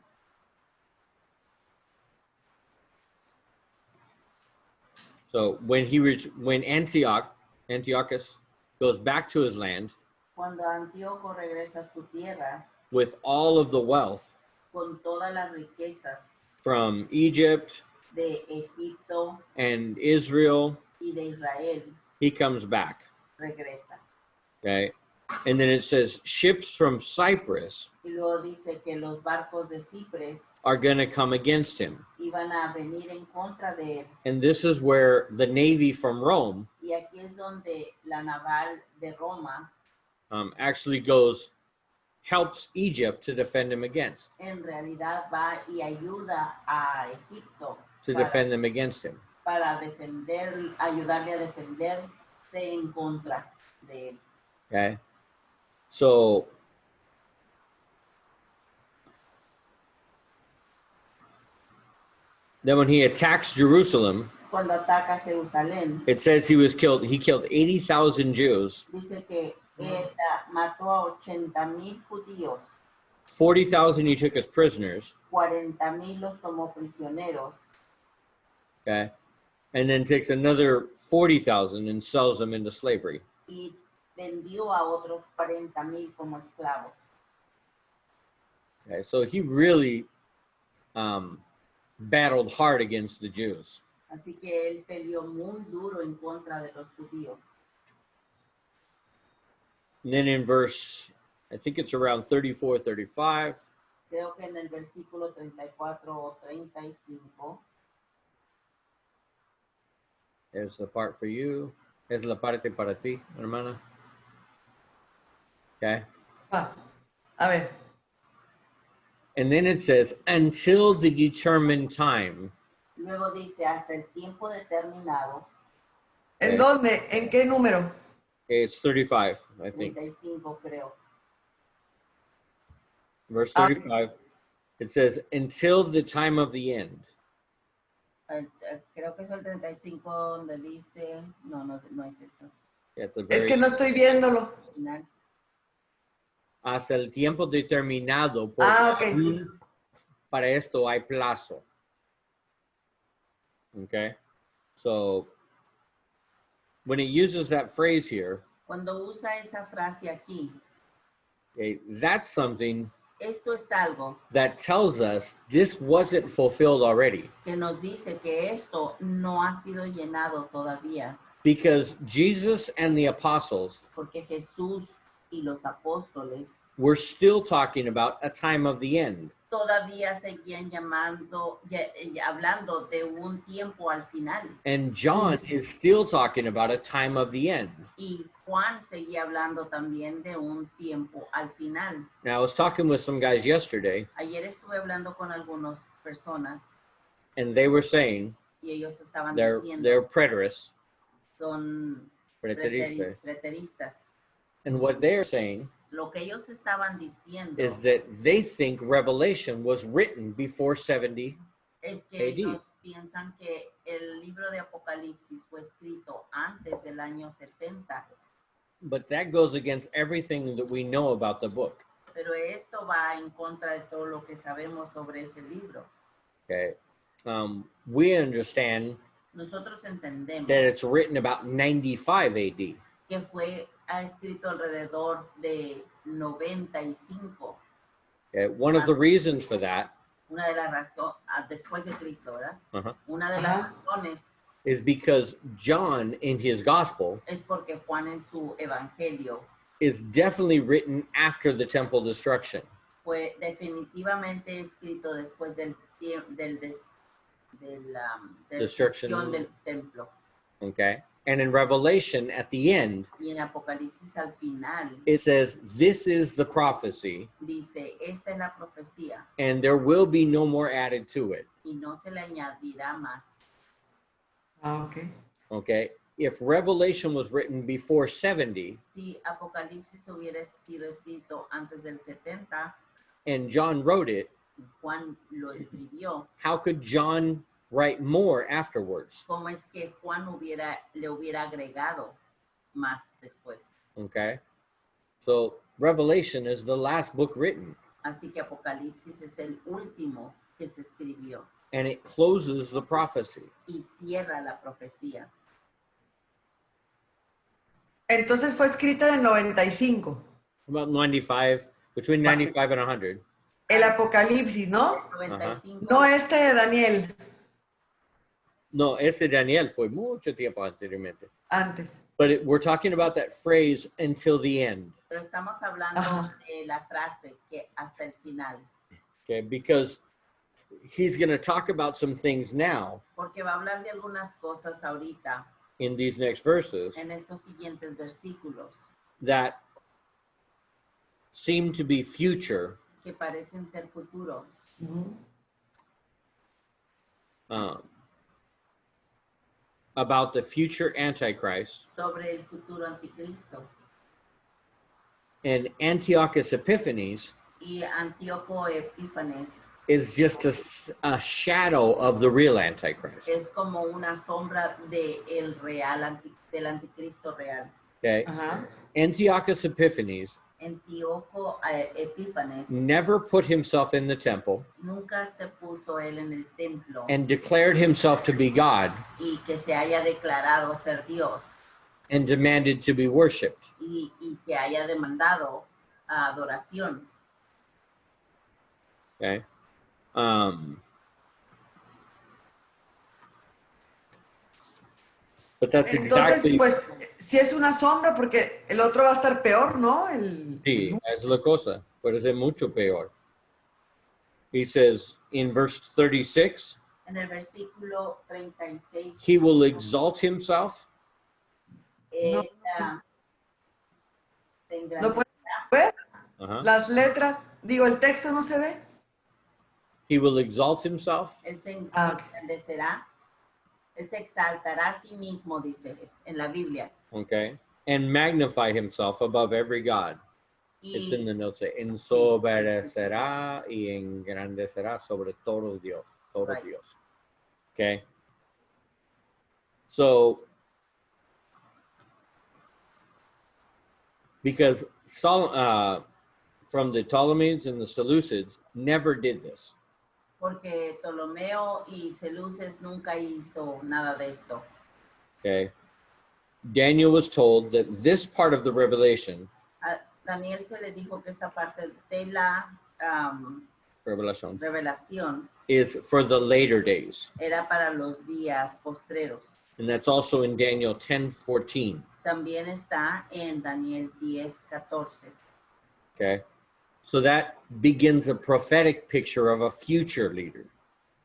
so when Antiochus goes back to his land Cuando Antíoco regresa a su tierra with all of the wealth con todas las riquezas from Egypt de Egipto and Israel, y de Israel, he comes back. regresa. Okay. And then it says ships from Cyprus Y luego dice que los barcos de Cipres are going to come against him. iban a venir en contra de él. And this is where the navy from Rome Y aquí es donde la naval de Roma actually helps Egypt to defend him against, en realidad va y ayuda a Egipto to defend them against him. para defender, ayudarle a defenderse en contra de él. Okay. So then when he attacks Jerusalem, cuando ataca Jerusalén, it says he killed 80,000 Jews, dice que él mató a 80,000 judíos, 40,000 he took as prisoners, 40,000 los tomó prisioneros, okay? And then takes another 40,000 and sells them into slavery. y vendió a otros 40,000 como esclavos. Okay, so he really battled hard against the Jews. Así que él peleó muy duro en contra de los judíos. And then in verse, I think it's around 34, 35, Creo que en el versículo 34 o 35, there's the part for you. Es la parte para ti, hermana. Okay. Ah, a ver. And then it says, until the determined time. luego dice hasta el tiempo determinado, ¿En dónde? ¿En qué número? It's 35, I think. 35 creo. Verse 35. It says, until the time of the end. Creo que es el 35 donde dice, no es eso. Yeah, it's a Es very, que no estoy viéndolo. Final. hasta el tiempo determinado. Porque Ah, ok. aún para esto hay plazo. Okay. So when it uses that phrase here, Cuando usa esa frase aquí, okay, that's something esto es algo that tells us this wasn't fulfilled already. que nos dice que esto no ha sido llenado todavía, Because Jesus and the apostles porque Jesús y los apóstoles were still talking about a time of the end. todavía seguían hablando de un tiempo al final. And John is still talking about a time of the end. Y Juan seguía hablando también de un tiempo al final. Now, I was talking with some guys yesterday, Ayer estuve hablando con algunas personas and they were saying y ellos estaban they're diciendo, preterists, son preteristas. preteristas. And what they're saying Lo que ellos estaban diciendo is that they think Revelation was written before 70. es que AD. ellos piensan que el libro de Apocalipsis fue escrito antes del año 70, But that goes against everything that we know about the book. pero esto va en contra de todo lo que sabemos sobre ese libro. Okay. We understand Nosotros entendemos that it's written about 95 AD. que fue escrito alrededor de 95. Okay. One of the reasons for that Una de las razones, después de Cristo, ¿verdad? Uh-huh. Una de las razones is because John in his gospel es porque Juan en su evangelio is definitely written after the temple destruction. fue definitivamente escrito después de la destrucción del templo. Okay. And in Revelation at the end, Y en Apocalipsis al final it says, this is the prophecy, dice, esta es la profecía and there will be no more added to it. y no se le añadirá más. Ah, ok. Okay. If Revelation was written before 70 Si Apocalipsis hubiera sido escrito antes del 70 and John wrote it, y Juan lo escribió, how could John write more afterwards? ¿cómo es que Juan le hubiera agregado más después? Okay. So Revelation is the last book written, Así que Apocalipsis es el último que se escribió and it closes the prophecy. y cierra la profecía. Entonces fue escrita en el 95. About 95, between 95 and 100. El Apocalipsis, ¿no? 95. No este de Daniel, No, ese Daniel fue mucho tiempo anteriormente. antes. But we're talking about that phrase until the end. Pero estamos hablando Ajá. de la frase que hasta el final, Okay, because he's going to talk about some things now porque va a hablar de algunas cosas ahorita in these next verses en estos siguientes versículos that seem to be future, que parecen ser futuros, about the future Antichrist. sobre el futuro anticristo. And Antiochus Epiphanes Y Antíoco Epífanes is just a shadow of the real Antichrist. Es como una sombra del del anticristo real. Okay. Ajá. Antiochus Epiphanes Antíoco Epífanes never put himself in the temple nunca se puso él en el templo and declared himself to be God y que se haya declarado ser Dios and demanded to be worshipped. y que haya demandado adoración. Okay. But that's Entonces, exactly, pues, si es una sombra, porque el otro va a estar peor, ¿no? sí, es la cosa, puede ser mucho peor. He says in verse 36, En el versículo 36, he will exalt himself. él, ¿No puede ver? Uh-huh. Las letras, digo, el texto no se ve. He will exalt himself. él se Ah, ok. engrandecerá, él se exaltará a sí mismo, dice en la Biblia. Okay. And magnify himself above every God. It's in Y the notes. Ensoberdecerá y engrandecerá sobre todo Dios. Todo Right. Dios. Okay. So, because from the Ptolemies and the Seleucids never did this. porque Ptolomeo y Seleuces nunca hizo nada de esto. Okay. Daniel was told that this part of the revelation, A Daniel se le dijo que esta parte de la revelation, revelación is for the later days. era para los días postreros. And that's also in Daniel 10:14. También está en Daniel 10:14. Okay. So that begins a prophetic picture of a future leader.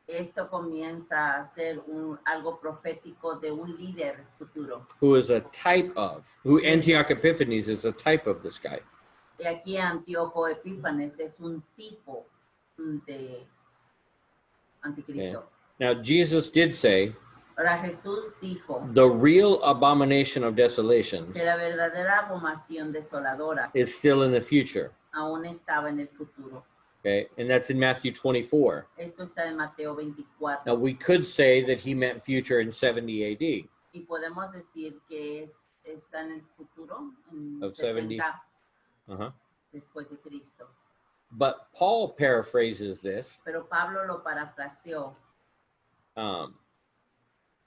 Esto comienza a ser algo profético de un líder futuro. Who is a type of, who Antioch Epiphanes is a type of this guy. Y aquí Antíoco Epífanes es un tipo de anticristo. Now, Jesus did say, Ahora Jesús dijo the real abomination of desolations que la verdadera abominación desoladora is still in the future. aún estaba en el futuro. Okay. And that's in Matthew 24. Esto está en Mateo 24. Now, we could say that he meant future in 70 AD. Y podemos decir que está en el futuro, en Of 70 Uh-huh. después de Cristo. But Paul paraphrases this Pero Pablo lo parafraseó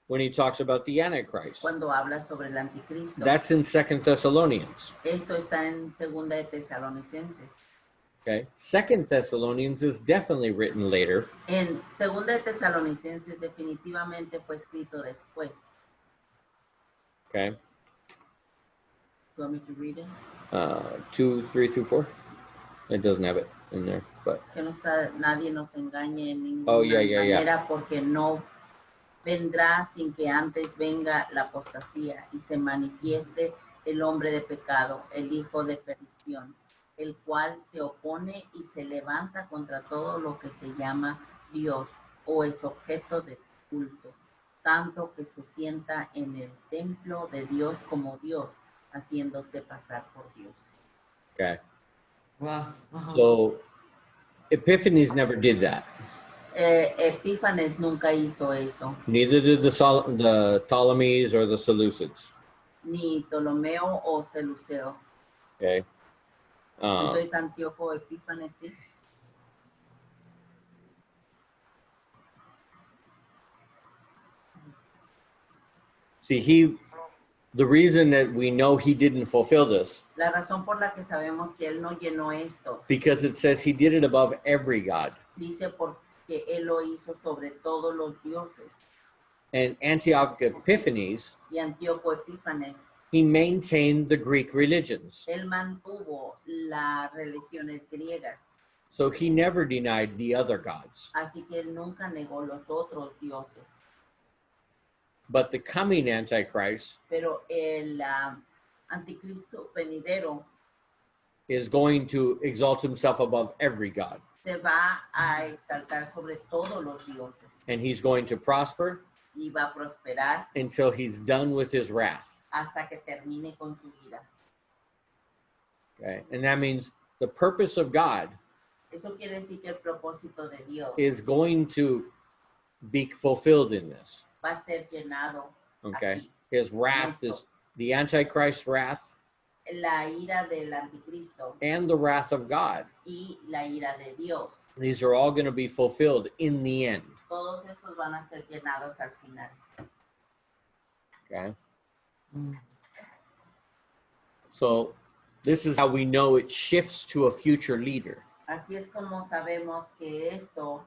when he talks about the Antichrist. cuando habla sobre el anticristo. That's in 2 Thessalonians. Esto está en Segunda de Tesalonicenses. Okay. 2 Thessalonians is definitely written later. En Segunda de Tesalonicenses definitivamente fue escrito después. Okay. You want me to read it? 2, 3 through 4. It doesn't have it in there, but Que no está, nadie nos engañe en ninguna Oh, yeah. manera porque no vendrá sin que antes venga la apostasía y se manifieste el hombre de pecado, el hijo de perdición, el cual se opone y se levanta contra todo lo que se llama Dios o es objeto de culto, tanto que se sienta en el templo de Dios como Dios, haciéndose pasar por Dios. okay. Wow. Ajá. So Epiphanes never did that. Epífanes nunca hizo eso, Neither did the Ptolemies or the Seleucids. ni Ptolomeo o Seleuceo. Okay. Entonces Antíoco Epífanes sí. See, the reason that we know he didn't fulfill this, La razón por la que sabemos que él no llenó esto, because it says he did it above every god. dice porque él lo hizo sobre todos los dioses. And Antioch Epiphanes, Y Antíoco Epífanes, he maintained the Greek religions. él mantuvo las religiones griegas, So he never denied the other gods. así que él nunca negó los otros dioses. But the coming Antichrist Pero el anticristo venidero is going to exalt himself above every god. se va a exaltar sobre todos los dioses And he's going to prosper y va a prosperar until he's done with his wrath. hasta que termine con su vida. Okay. And that means the purpose of God Eso quiere decir que el propósito de Dios is going to be fulfilled in this. va a ser llenado Okay. aquí. His wrath is the Antichrist wrath La ira del anticristo and the wrath of God. y la ira de Dios. These are all going to be fulfilled in the end. Todos estos van a ser llenados al final. Okay. So this is how we know it shifts to a future leader. Así es como sabemos que esto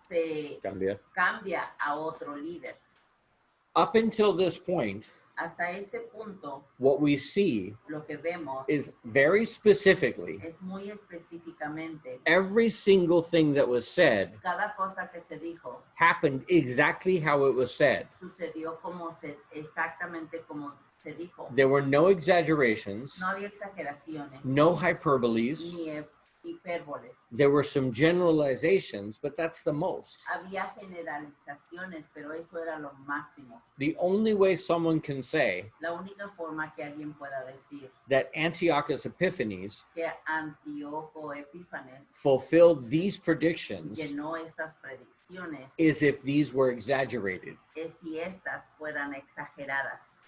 se Cambia. cambia a otro líder. Up until this point, Hasta este punto, what we see lo que vemos is very specifically es muy específicamente. every single thing that was said Cada cosa que se dijo happened exactly how it was said. sucedió exactamente como se dijo. There were no exaggerations, No había exageraciones, no hyperboles. ni hipérboles. There were some generalizations, but that's the most. Había generalizaciones, pero eso era lo máximo. The only way someone can say La única forma que alguien pueda decir that Antiochus Epiphanes que Antíoco Epífanes fulfilled these predictions llenó estas predicciones is if these were exaggerated. es si estas fueran exageradas.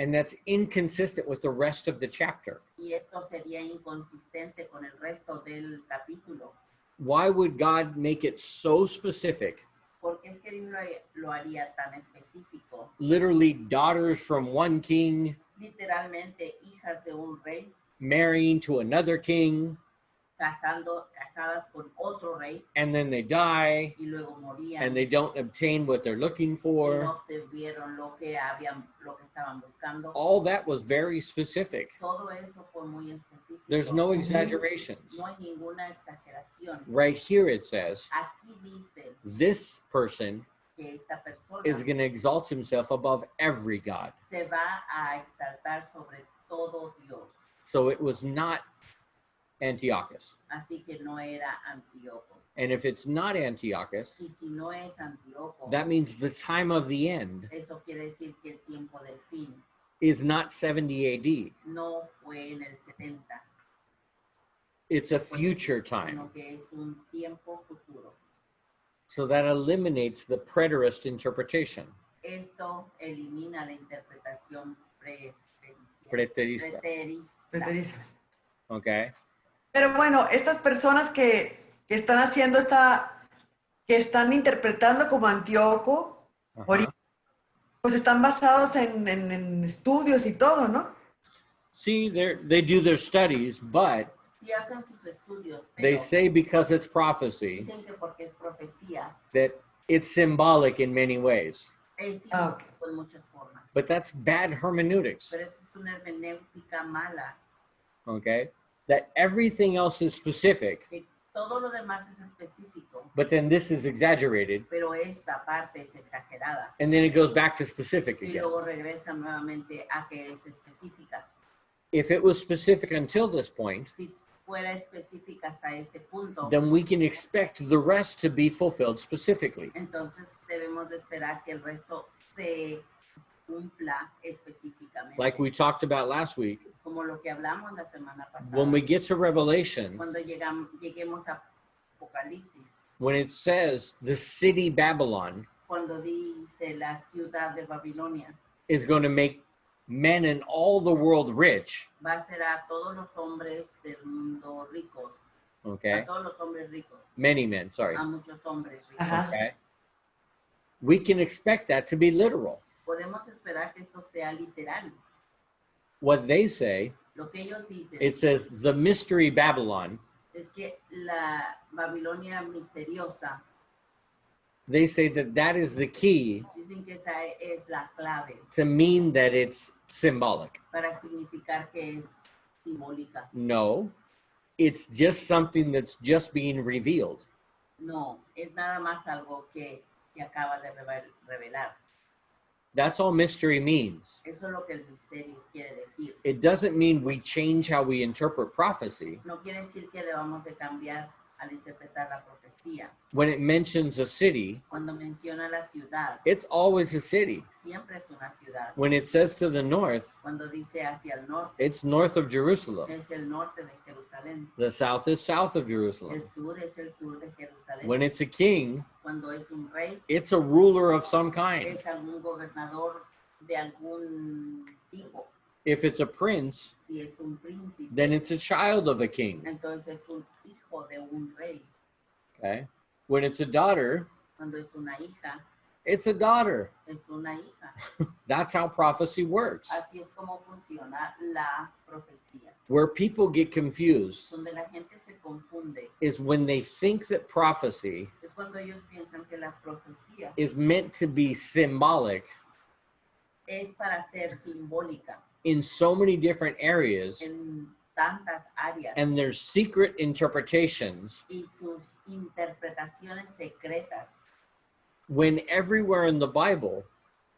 And that's inconsistent with the rest of the chapter. Y esto sería inconsistente con el resto del capítulo. Why would God make it so specific? Porque es que Dios lo haría tan específico. Literally, daughters from one king Literalmente, hijas de un rey marrying to another king, casadas con otro rey and then they die, y luego morían and they don't obtain what they're looking y for. no obtuvieron lo que estaban buscando. All that was very specific. Todo eso fue muy específico. There's no exaggerations. No hay ninguna exageración. Right here it says, Aquí dice this person que esta persona is going to exalt himself above every god. se va a exaltar sobre todo Dios. So it was not Antiochus. Así que no era Antíoco. And if it's not Antiochus, Y si no es Antíoco, that means the time of the end eso quiere decir que el tiempo del fin is not 70 AD. no fue en el 70, It's a future sino time. que es un tiempo futuro. So that eliminates the preterist interpretation. Esto elimina la interpretación Preterista. preterista. Okay. Pero bueno, estas personas que están haciendo que están interpretando como Antíoco, ahorita, pues están basados en estudios y todo, ¿no? See, they do their studies, but Sí hacen sus estudios, they pero say because it's prophecy dicen que porque es profecía, that it's symbolic in many ways. es Ok. en muchas formas. But that's bad hermeneutics, Pero eso es una hermenéutica mala. okay? That everything else is specific, Que todo lo demás es específico, but then this is exaggerated, pero esta parte es exagerada. and then it goes back to specific Y again. luego regresa nuevamente a que es específica. If it was specific until this point, Si fuera específica hasta este punto, then we can expect the rest to be fulfilled specifically. entonces debemos de esperar que el resto se cumpla específicamente. Like we talked about last week, Como lo que hablamos la semana pasada. when we get to Revelation, Cuando lleguemos a Apocalipsis, when it says the city Babylon cuando dice la ciudad de Babilonia, is going to make men in all the world rich, va a hacer a todos los hombres del mundo ricos, okay? a todos los hombres ricos, Many men, sorry, a muchos hombres ricos. Ajá. okay? We can expect that to be literal. Podemos esperar que esto sea literal. What they say, Lo que ellos dicen it says the mystery Babylon, es que la Babilonia misteriosa, they say that that is the key dicen que esa es la clave to mean that it's symbolic. para significar que es simbólica. No, it's just something that's just being revealed. No, es nada más algo que se acaba de revelar. That's all mystery means. Eso es lo que el misterio quiere decir. It doesn't mean we change how we interpret prophecy. No quiere decir que debamos de cambiar al interpretar la profecía. When it mentions a city, Cuando menciona la ciudad, it's always a city. siempre es una ciudad. When it says to the north, Cuando dice hacia el norte, it's north of Jerusalem. es el norte de Jerusalén. The south is south of Jerusalem. El sur es el sur de Jerusalén. When it's a king, Cuando es un rey, it's a ruler of some kind. es algún gobernador de algún tipo. If it's a prince, Si es un príncipe, then it's a child of a king. entonces es un hijo de un rey. Okay. When it's a daughter, Cuando es una hija, it's a daughter. es una hija. That's how prophecy works. Así es como funciona la profecía. Where people get confused Donde la gente se confunde is when they think that prophecy es cuando ellos piensan que la profecía is meant to be symbolic es para ser simbólica in so many different areas, en tantas áreas and there's secret interpretations, y sus interpretaciones secretas, when everywhere in the Bible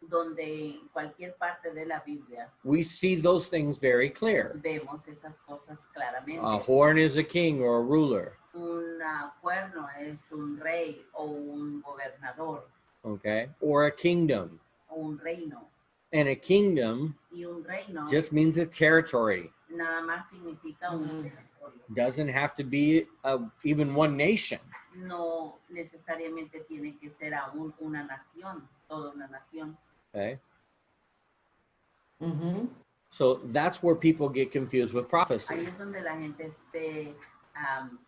donde en cualquier parte de la Biblia we see those things very clear. vemos esas cosas claramente. A horn is a king or a ruler, Un cuerno es un rey o un gobernador okay, or a kingdom. o un reino. And a kingdom Y un reino just means a territory. nada más significa un territorio. Doesn't have to be even one nation. No necesariamente tiene que ser aún una nación, toda una nación. Okay. Ujú. So that's where people get confused with Ahí prophecy. es donde la gente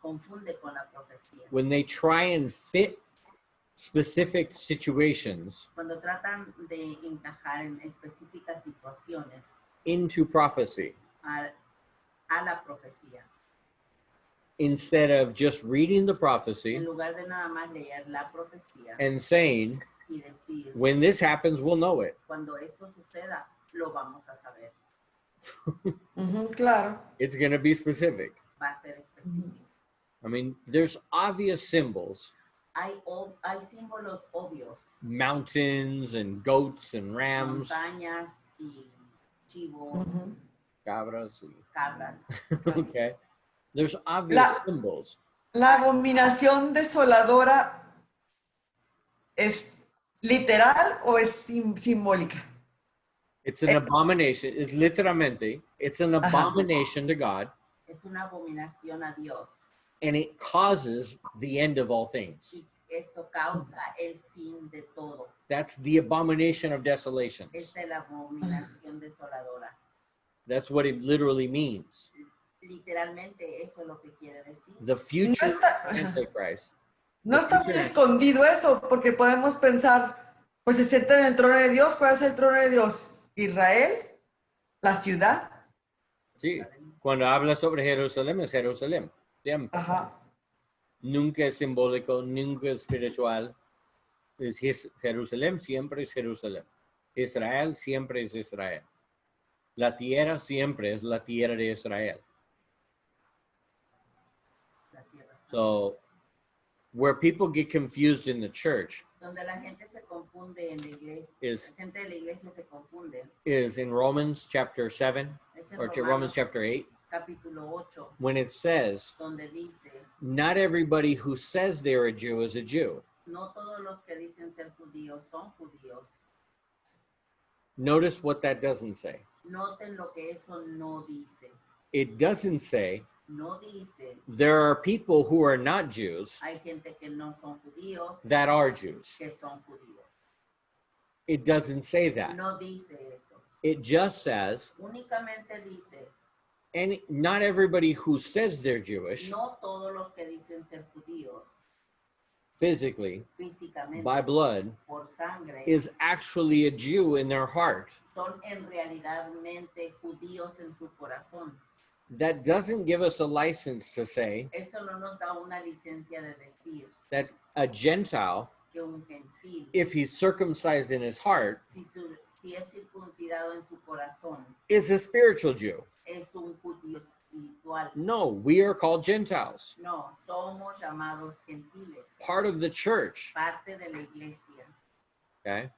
confunde con la profecía. When they try and fit specific situations Cuando tratan de encajar en específicas situaciones into prophecy a la profecía, instead of just reading the en prophecy lugar de nada más leer la profecía and saying, y decir, when this happens, we'll know it. cuando esto suceda, lo vamos a saber. Ujú, claro. It's going to be specific. Va a ser específico. I mean, there's obvious symbols, Hay símbolos obvios, mountains and goats and rams, montañas y chivos, Ujú. cabras. cabras. Okay. There's obvious La- symbols. La abominación desoladora es literal o es simbólica. It's an abomination. It's literalmente, it's an abomination to God, Es una abominación a Dios. and it causes the end of all things. Y esto causa el fin de todo. That's the abomination of desolations. Esta es la abominación desoladora. That's what it literally means. Literalmente eso es lo que quiere decir. The future No está- Antichrist. No está muy escondido eso, porque podemos pensar, pues se sienta en el trono de Dios. ¿Cuál es el trono de Dios? Israel, la ciudad. Sí, cuando habla sobre Jerusalén es Jerusalén. Siempre. Ajá. Nunca es simbólico, nunca es espiritual. Jerusalén siempre es Jerusalén. Israel siempre es Israel. La tierra siempre es la tierra de Israel. La tierra santa. So, where people get confused in the church Donde la gente se confunde en la iglesia, is la gente de la iglesia se confunde. is in Romans chapter 7 Es en or Romans Romanos chapter 8 capítulo 8, when it says, donde dice, not everybody who says they're a Jew is a Jew. no todos los que dicen ser judíos son judíos. Notice what that doesn't say. Noten lo que eso no dice. It doesn't say No dice, there are people who are not Jews hay gente que no son judíos, that are Jews. que son judíos. It doesn't say that. No dice eso. It just says, Únicamente dice, and not everybody who says they're Jewish no todos los que dicen ser judíos physically físicamente by blood por sangre is actually a Jew in their heart. son en realidadmente judíos en su corazón. That doesn't give us a license to say Esto no nos da una licencia de decir that a Gentile, que un gentil, if he's circumcised in his heart, si es circuncidado en su corazón, is a spiritual Jew. es un judío espiritual. No, we are called Gentiles, No, somos llamados gentiles, part of the church. parte de la iglesia. Okay.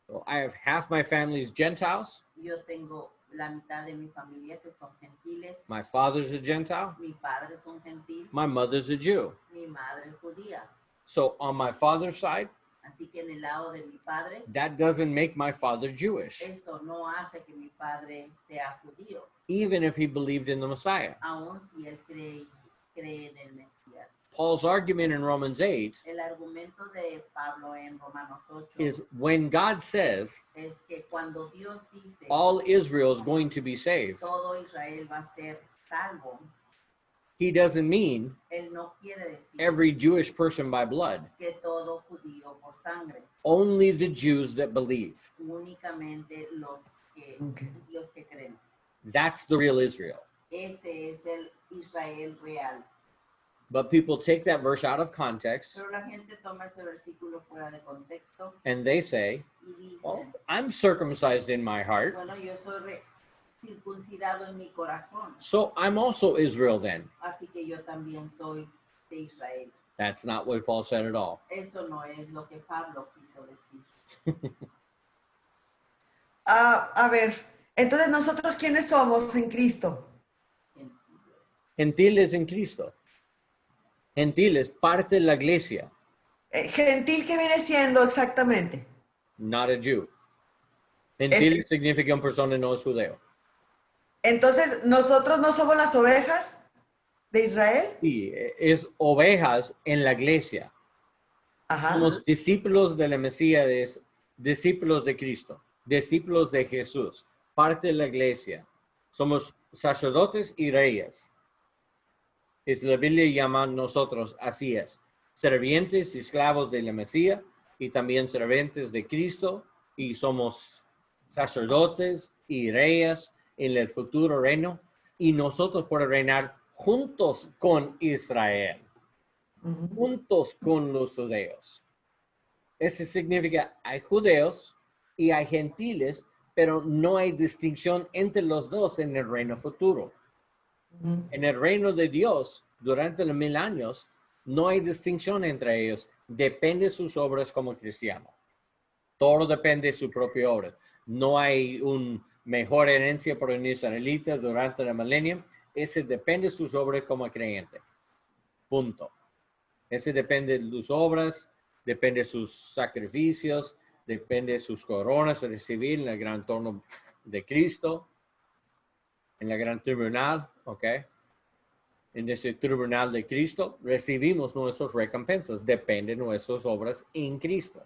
So I have half my family's Gentiles, Yo tengo la mitad de mi familia que son gentiles. My father's a Gentile. Mi padre es un gentil, My mother's a Jew. mi madre es judía. So on my father's side, Así que en el lado de mi padre, that doesn't make my father Jewish, esto no hace que mi padre sea judío, even if he believed in the Messiah. aun si él cree en el Mesías. Paul's argument in Romans 8 El argumento de Pablo en Romanos 8 is when God says es que cuando Dios dice all Israel is going to be saved, todo Israel va a ser salvo, he doesn't mean él no quiere decir every Jewish person by blood, que todo judío por sangre, only the Jews that believe. únicamente los que, Okay. judíos que creen. That's the real Israel. Ese es el Israel real. But people take that verse out of context Pero la gente toma ese versículo fuera de contexto and they say, y dice, well, I'm circumcised in my heart, bueno, yo soy circuncidado en mi corazón, so I'm also Israel then. así que yo también soy de Israel. That's not what Paul said at all. Eso no es lo que Pablo quiso decir. A ver, entonces nosotros, ¿quiénes somos en Cristo? Gentiles en Cristo. Gentiles, parte de la iglesia, Gentil, ¿qué viene siendo exactamente? not a Jew. Gentil significa una persona no es judeo. Entonces, ¿nosotros no somos las ovejas de Israel? Sí, es ovejas en la iglesia. Ajá. Somos discípulos de la Mesías, discípulos de Cristo, discípulos de Jesús, parte de la iglesia. Somos sacerdotes y reyes. Es la Biblia llama a nosotros, así es, servientes y esclavos de la Mesías y también servientes de Cristo, y somos sacerdotes y reyes en el futuro reino, y nosotros podemos reinar juntos con Israel, juntos con los judíos. Eso significa, hay judíos y hay gentiles, pero no hay distinción entre los dos en el reino futuro. En el reino de Dios, durante los 1000 años, no hay distinción entre ellos. Depende de sus obras como cristiano. Todo depende de su propia obra. No hay una mejor herencia por un israelita durante el milenio. Ese depende de sus obras como creyente. Punto. Ese depende de sus obras, depende de sus sacrificios, depende de sus coronas a recibir en el gran trono de Cristo, en el gran tribunal, ¿ok? En ese tribunal de Cristo recibimos nuestras recompensas, depende de nuestras obras en Cristo.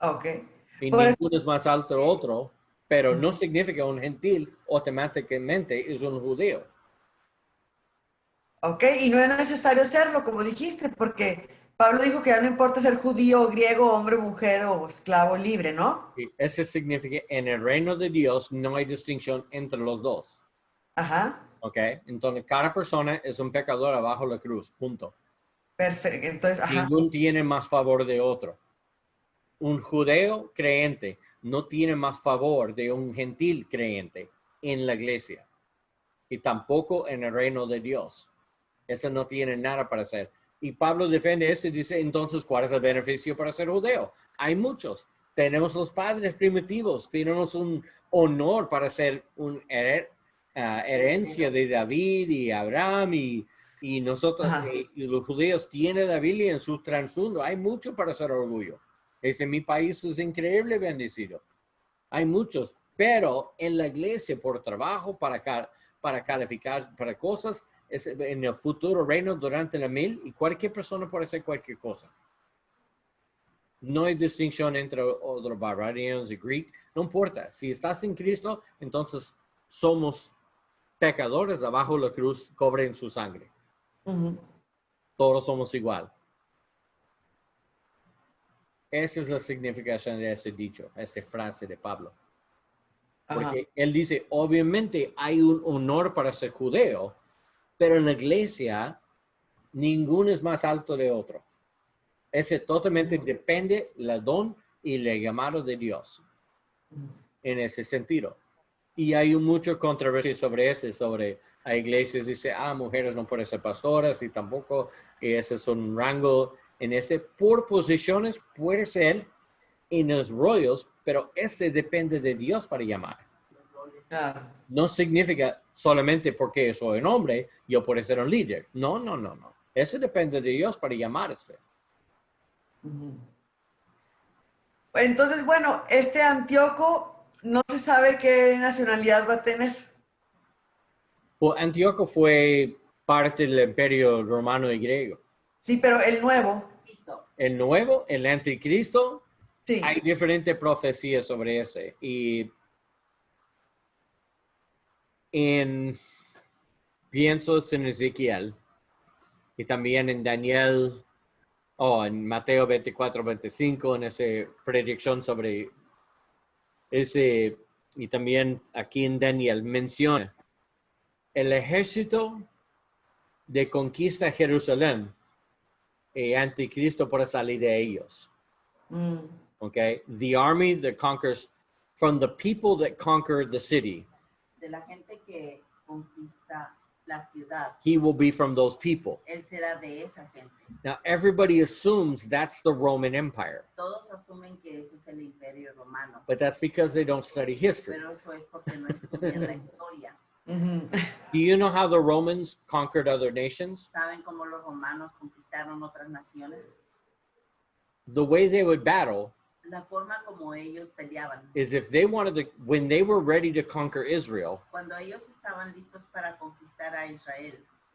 Ok. Y Por eso- ninguno es más alto que otro, pero no significa un gentil automáticamente es un judío. Ok, y no es necesario serlo, como dijiste, porque Pablo dijo que ya no importa ser judío, griego, hombre, mujer o esclavo libre, ¿no? Y eso significa en el reino de Dios no hay distinción entre los dos. Ajá, ¿Ok? Entonces, cada persona es un pecador abajo de la cruz, punto. perfecto. Entonces, ajá, Ninguno tiene más favor de otro. Un judeo creyente no tiene más favor de un gentil creyente en la iglesia. Y tampoco en el reino de Dios. Eso no tiene nada para hacer. Y Pablo defiende eso y dice, entonces, ¿cuál es el beneficio para ser judeo? Hay muchos. Tenemos los padres primitivos, tenemos un honor para ser un herencia de David y Abraham y nosotros, Ajá. y los judíos tienen la Biblia en su trasfondo. Hay mucho para ser orgullo. En mi país es increíble bendecido. Hay muchos, pero en la iglesia por trabajo, para calificar para cosas, es en el futuro reino durante la 1000 y cualquier persona puede hacer cualquier cosa. No hay distinción entre otros barbarianos y Greek. No importa. Si estás en Cristo, entonces somos pecadores abajo de la cruz, cobren su sangre. Todos somos igual. Esa es la significación de ese dicho, esta frase de Pablo. Porque él dice, obviamente hay un honor para ser judeo, pero en la iglesia ninguno es más alto de otro. Ese totalmente depende del don y el llamado de Dios. En ese sentido. Y hay mucha controversia sobre eso, hay iglesias que dicen, mujeres no pueden ser pastoras y tampoco, y ese es un rango en ese, por posiciones puede ser en los rollos, pero ese depende de Dios para llamar. Claro. No significa solamente porque soy un hombre, yo puedo ser un líder. No, no, no, no. Eso depende de Dios para llamarse. Ujú. Entonces, bueno, este Antíoco no se sabe qué nacionalidad va a tener. Pues Antíoco fue parte del imperio romano y griego. Sí, pero el nuevo, Cristo. El nuevo, el anticristo, sí. hay diferentes profecías sobre ese. Y pienso en Ezequiel y también en Daniel, en Mateo 24, 25, en esa predicción sobre ese, y también aquí en Daniel menciona el ejército de conquista a Jerusalén y anticristo por salir de ellos. Mm. Okay, the army that conquers, from the people that conquer the city, De la gente que conquista la ciudad. he will be from those people. Él será de esa gente. Now everybody assumes that's the Roman Empire, Todos asumen que ese es el imperio romano. but that's because they don't study history. Pero eso es porque no estudian la historia. Ujú. Do you know how the Romans conquered other nations? ¿Saben cómo los romanos conquistaron otras naciones? The way they would battle La forma como ellos peleaban. is if they wanted to, when they were ready to conquer Israel, Cuando ellos estaban listos para conquistar a Israel,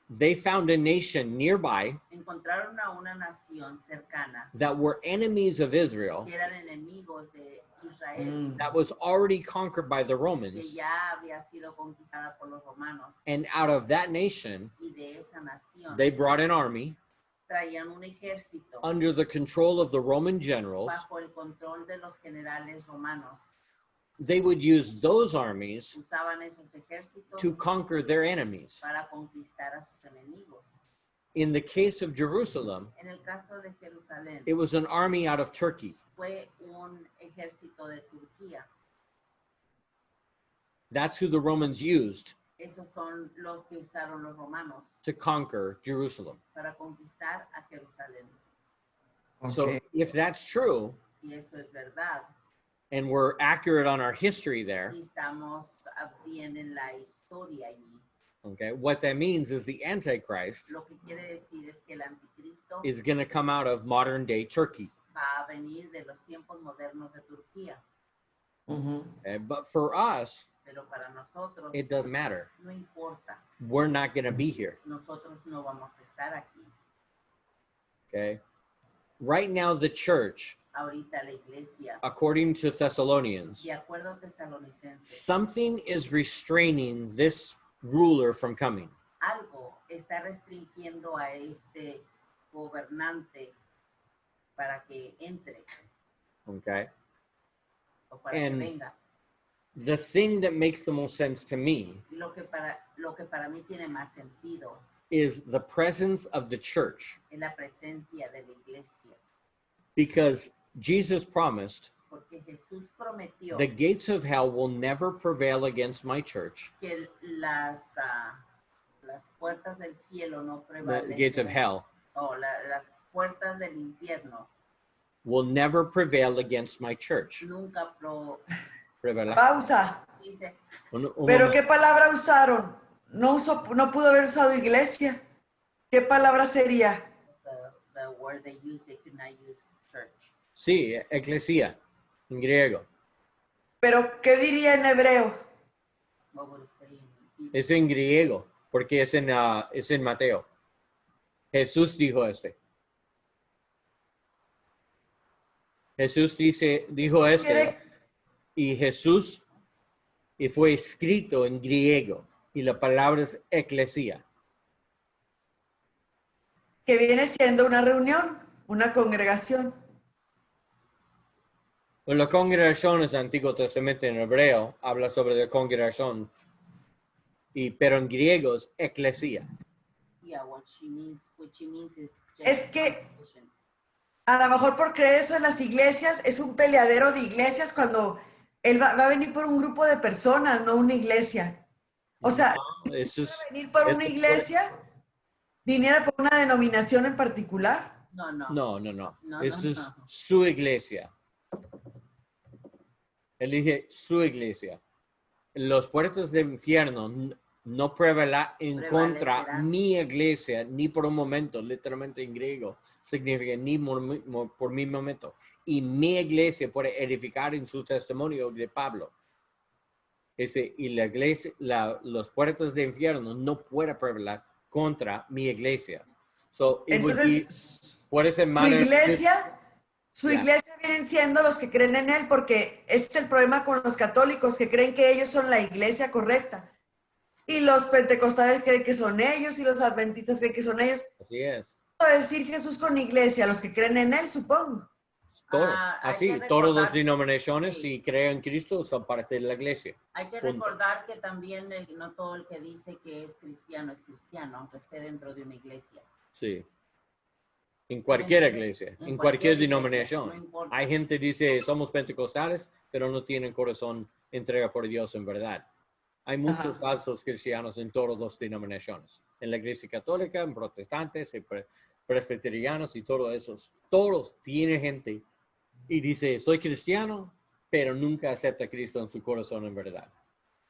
they found a nation nearby encontraron a una nación cercana that were enemies of Israel que eran enemigos de Israel, Mm. that was already conquered by the que Romans. ya había sido conquistada por los romanos. And out of that nation, Y de esa nación they brought an army traían un ejército under the control of the Roman generals. bajo el control de los generales romanos. They would use those armies Usaban esos ejércitos to conquer their enemies. para conquistar a sus enemigos. In the case of Jerusalem, En el caso de Jerusalén, it was an army out of Turkey. fue un ejército de Turquía. That's who the Romans used Esos son los que usaron los romanos to conquer Jerusalem. para conquistar a Jerusalén. So Ok. if that's true, Si eso es verdad, and we're accurate on our history there, y estamos bien en la historia allí, okay, what that means is the Antichrist lo que quiere decir es que el anticristo is going to come out of modern day Turkey. va a venir de los tiempos modernos de Turquía. Ujú. Okay? But for us, Pero para nosotros it doesn't matter. no importa. We're not going to be here. Nosotros no vamos a estar aquí. Okay. Right now, the church, Ahorita la iglesia, according to Thessalonians, de acuerdo a Tesalonicenses, something is restraining this ruler from coming. algo está restringiendo a este gobernante para que entre Okay. o para And- que venga. The thing that makes the most sense to me Y lo que para mí tiene más sentido is the presence of the church, es la presencia de la iglesia, because Jesus promised porque Jesús prometió the gates of hell will never prevail against my church. que las puertas del cielo no The gates of prevalecen, hell o las puertas del infierno will never prevail against my church. nunca Prevail. Pausa. dice, ¿Pero qué palabra usaron? No pudo haber usado iglesia. ¿Qué palabra sería? the word they use, they could not use church. Sí, eclesia, en griego. ¿Pero qué diría en hebreo? What would it say in Hebrew? Es en griego, porque es en Mateo. Jesús dijo Jesús dijo Quiere- y Jesús, y fue escrito en griego, y la palabra es eclesia. que viene siendo una reunión, una congregación. Pues la congregación es Antiguo Testamento en hebreo, habla sobre la congregación, pero en griego es eclesia. Yeah, what she means is just Es que- congregation. A lo mejor por creer eso en las iglesias, es un peleadero de iglesias cuando él va a venir por un grupo de personas, no una iglesia. O sea, Eso es, venir por una iglesia, viniera por una denominación en particular. No. no. Eso es no. su iglesia. Elige su iglesia. los puertos del infierno no prevalecerán en contra Prevalecerán. mi iglesia, ni por un momento, literalmente en griego, significa ni por mi momento. Y mi iglesia puede edificar en su testimonio de Pablo. Y la iglesia, los puertos del infierno no pueden prevalecer contra mi iglesia. So, it would be, Entonces, puede ser su malo. iglesia vienen siendo los que creen en él, porque ese es el problema con los católicos, que creen que ellos son la iglesia correcta. Y los pentecostales creen que son ellos, y los adventistas creen que son ellos. Así es. ¿Puede decir Jesús con iglesia? Los que creen en él, supongo. Todos, Hay así, que todas las recordar- denominaciones sí. y creen en Cristo son parte de la iglesia. Hay que Punto. recordar que también no todo el que dice que es cristiano, aunque esté dentro de una iglesia. Sí. En ¿Sí cualquier me entiendes? iglesia, En en cualquier cualquier iglesia, denominación. no importa. Hay gente que dice, somos pentecostales, pero no tienen corazón entrega por Dios en verdad. Hay muchos falsos cristianos en todas las denominaciones. En la iglesia católica, en protestantes, en presbiterianos y todos esos. Todos tienen gente y dice, soy cristiano, pero nunca acepta a Cristo en su corazón en verdad.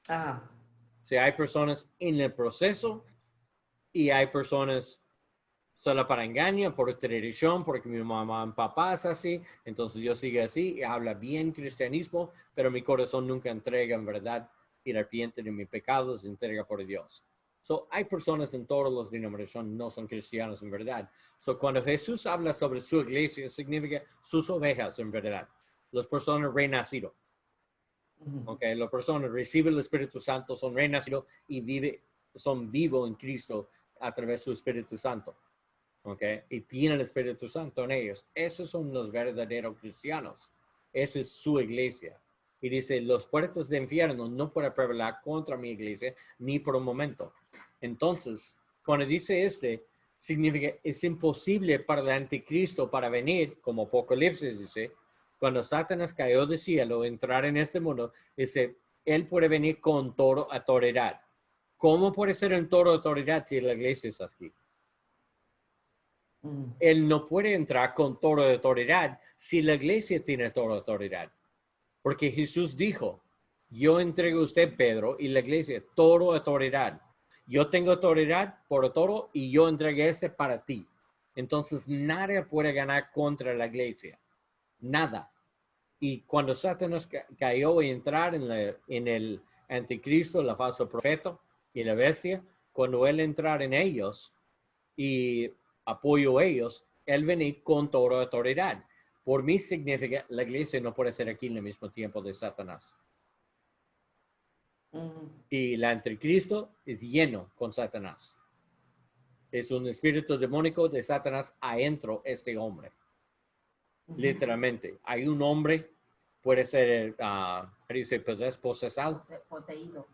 Ajá. O sea, hay personas en el proceso y hay personas solo para engañar, por tradición, porque mi mamá y papá es así, entonces yo sigo así y habla bien cristianismo, pero mi corazón nunca entrega en verdad y arrepiente de mis pecados, se entrega por Dios. So, hay personas en todas las denominaciones no son cristianos en verdad. So, cuando Jesús habla sobre su iglesia, significa sus ovejas en verdad. Las personas renacidas. Okay, las personas reciben el Espíritu Santo, son renacidos y son vivos en Cristo a través de su Espíritu Santo. Okay, y tienen el Espíritu Santo en ellos. Esos son los verdaderos cristianos. Esa es su iglesia. Y dice, los puertos de infierno no pueden prevalecer contra mi iglesia ni por un momento. Entonces, cuando dice significa es imposible para el anticristo para venir, como Apocalipsis dice, cuando Satanás cayó del cielo, entrar en este mundo, dice, él puede venir con toda autoridad. ¿Cómo puede ser en toda autoridad si la iglesia es aquí? Él no puede entrar con toda autoridad si la iglesia tiene toda autoridad. Porque Jesús dijo, yo entrego a usted, Pedro, y la iglesia, toda autoridad. Yo tengo autoridad por todo y yo entregué para ti. Entonces, nadie puede ganar contra la iglesia. Nada. Y cuando Satanás cayó y entrar en el anticristo, la falso profeta y la bestia, cuando él entrar en ellos y apoyo a ellos, él venía con toda autoridad. Por mí significa la iglesia no puede ser aquí en el mismo tiempo de Satanás. Y el anticristo es lleno con Satanás. Es un espíritu demónico de Satanás adentro este hombre. Literalmente. Hay un hombre, puede ser,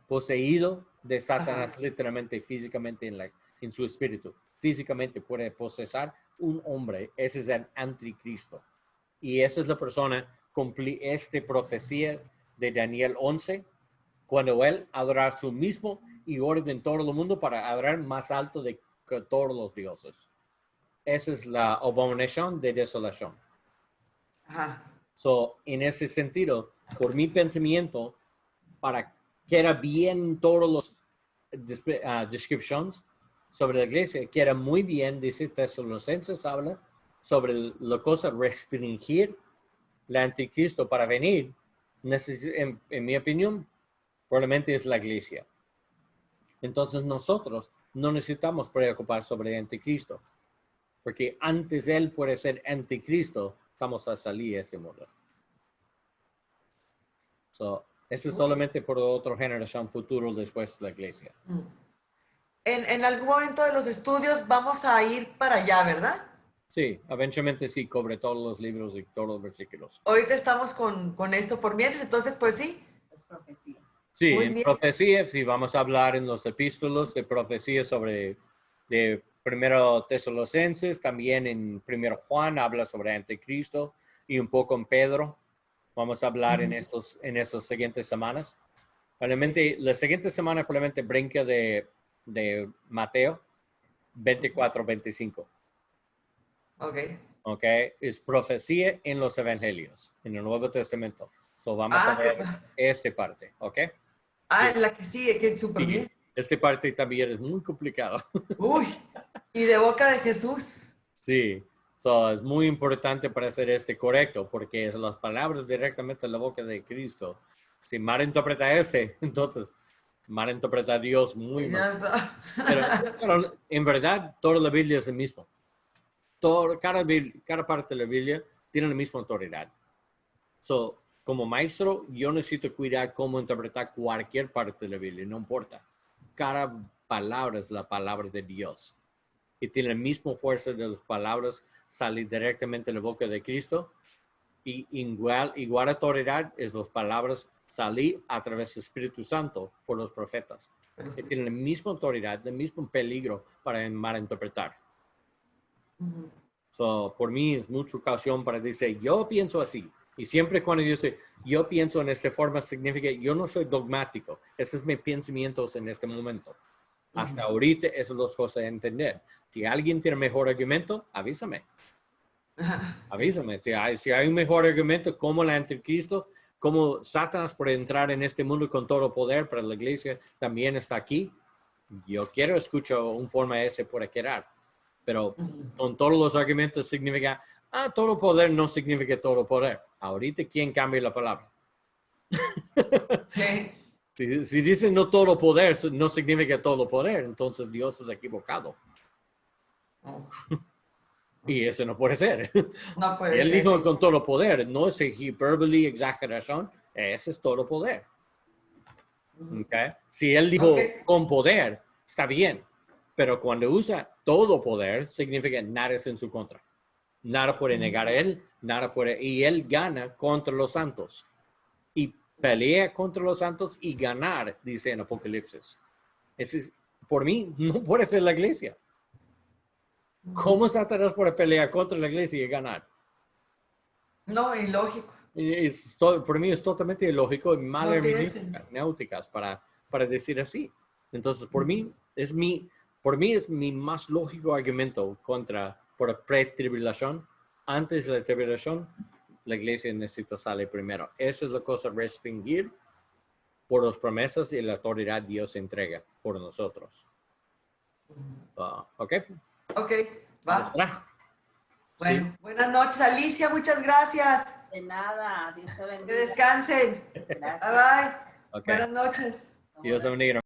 poseído de Satanás, literalmente, físicamente en su espíritu. Físicamente puede posesar un hombre. Ese es el anticristo. Y esa es la persona cumplí esta profecía de Daniel 11, cuando él adorar su mismo y orden todo el mundo para adorar más alto de que todos los dioses. Esa es la abominación de desolación. Ajá. So, en ese sentido, por mi pensamiento, para quedar bien todos los descriptions sobre la iglesia, queda muy bien, dice Tesalonicenses, habla sobre la cosa restringir el anticristo para venir, en mi opinión, probablemente es la iglesia. Entonces nosotros no necesitamos preocupar sobre el anticristo, porque antes él puede ser anticristo, estamos a salir de ese mundo. So, eso es solamente por otra generación futuro después de la iglesia. En algún momento de los estudios vamos a ir para allá, ¿verdad? Sí, eventualmente sí, cobre todos los libros y todos los versículos. Ahorita estamos con esto por mientras, entonces pues sí. Es profecía. Sí, Muy en bien. profecía, sí, vamos a hablar en los epístolos de profecía sobre de primero Tesalonicenses, también en primero Juan habla sobre Anticristo y un poco en Pedro. Vamos a hablar en estas siguientes semanas. Probablemente, la siguiente semana probablemente brinca de Mateo 24-25. Ok. Ok, es profecía en los evangelios, en el Nuevo Testamento. So vamos a ver esta parte, ok. Ah, en la que sigue, que súper bien. Esta parte también es muy complicado. Uy, y de boca de Jesús. Sí, so, es muy importante para hacer este correcto, porque es las palabras directamente de la boca de Cristo. Si mal interpreta entonces mal interpreta a Dios muy mal. Ya está. Pero en verdad, toda la Biblia es el mismo. Cada parte de la Biblia tiene la misma autoridad. So, como maestro, yo necesito cuidar cómo interpretar cualquier parte de la Biblia, no importa. Cada palabra es la palabra de Dios. Y tiene la misma fuerza de las palabras salir directamente de la boca de Cristo. Y igual autoridad es las palabras salir a través del Espíritu Santo por los profetas. Que tienen la misma autoridad, el mismo peligro para malinterpretar. So, por mí es mucha ocasión para decir, yo pienso así. Y siempre cuando yo digo, yo pienso en esta forma, significa yo no soy dogmático. Ese es mi pensamiento en este momento. Hasta ahorita, esas son las cosas a entender. Si alguien tiene mejor argumento, avísame. Avísame. Si hay un mejor argumento, como el anticristo, como Satanás puede entrar en este mundo con todo poder, pero la iglesia también está aquí. Yo quiero escuchar una forma ese por quedar. Pero con todos los argumentos significa, todo poder no significa todo poder. Ahorita, ¿quién cambia la palabra? Si dicen no todo poder, no significa todo poder, entonces Dios es equivocado. Y eso no puede ser. No puede Él ser. dijo con todo poder, no es hipérbole, exageración, ese es todo poder. Okay. Si él dijo con poder, está bien. Pero cuando usa todo poder, significa nada es en su contra. Nada puede negar a él, y él gana contra los santos. Y pelea contra los santos y ganar, dice en Apocalipsis. Por mí, no puede ser la iglesia. ¿Cómo Satanás puede pelear contra la iglesia y ganar? No, ilógico. Por mí es totalmente ilógico y mal No hermenéuticas para decir así. Entonces, por mí es mi más lógico argumento por pre-tribulación. Antes de la tribulación, la iglesia necesita salir primero. Esa es la cosa a restringir por las promesas y la autoridad Dios entrega por nosotros. ¿Ok? Ok, va. Bueno, Sí. buenas noches, Alicia, muchas gracias. De nada, Dios te bendiga. Que descansen. Gracias. Bye bye. Ok. Buenas noches. Dios bendiga,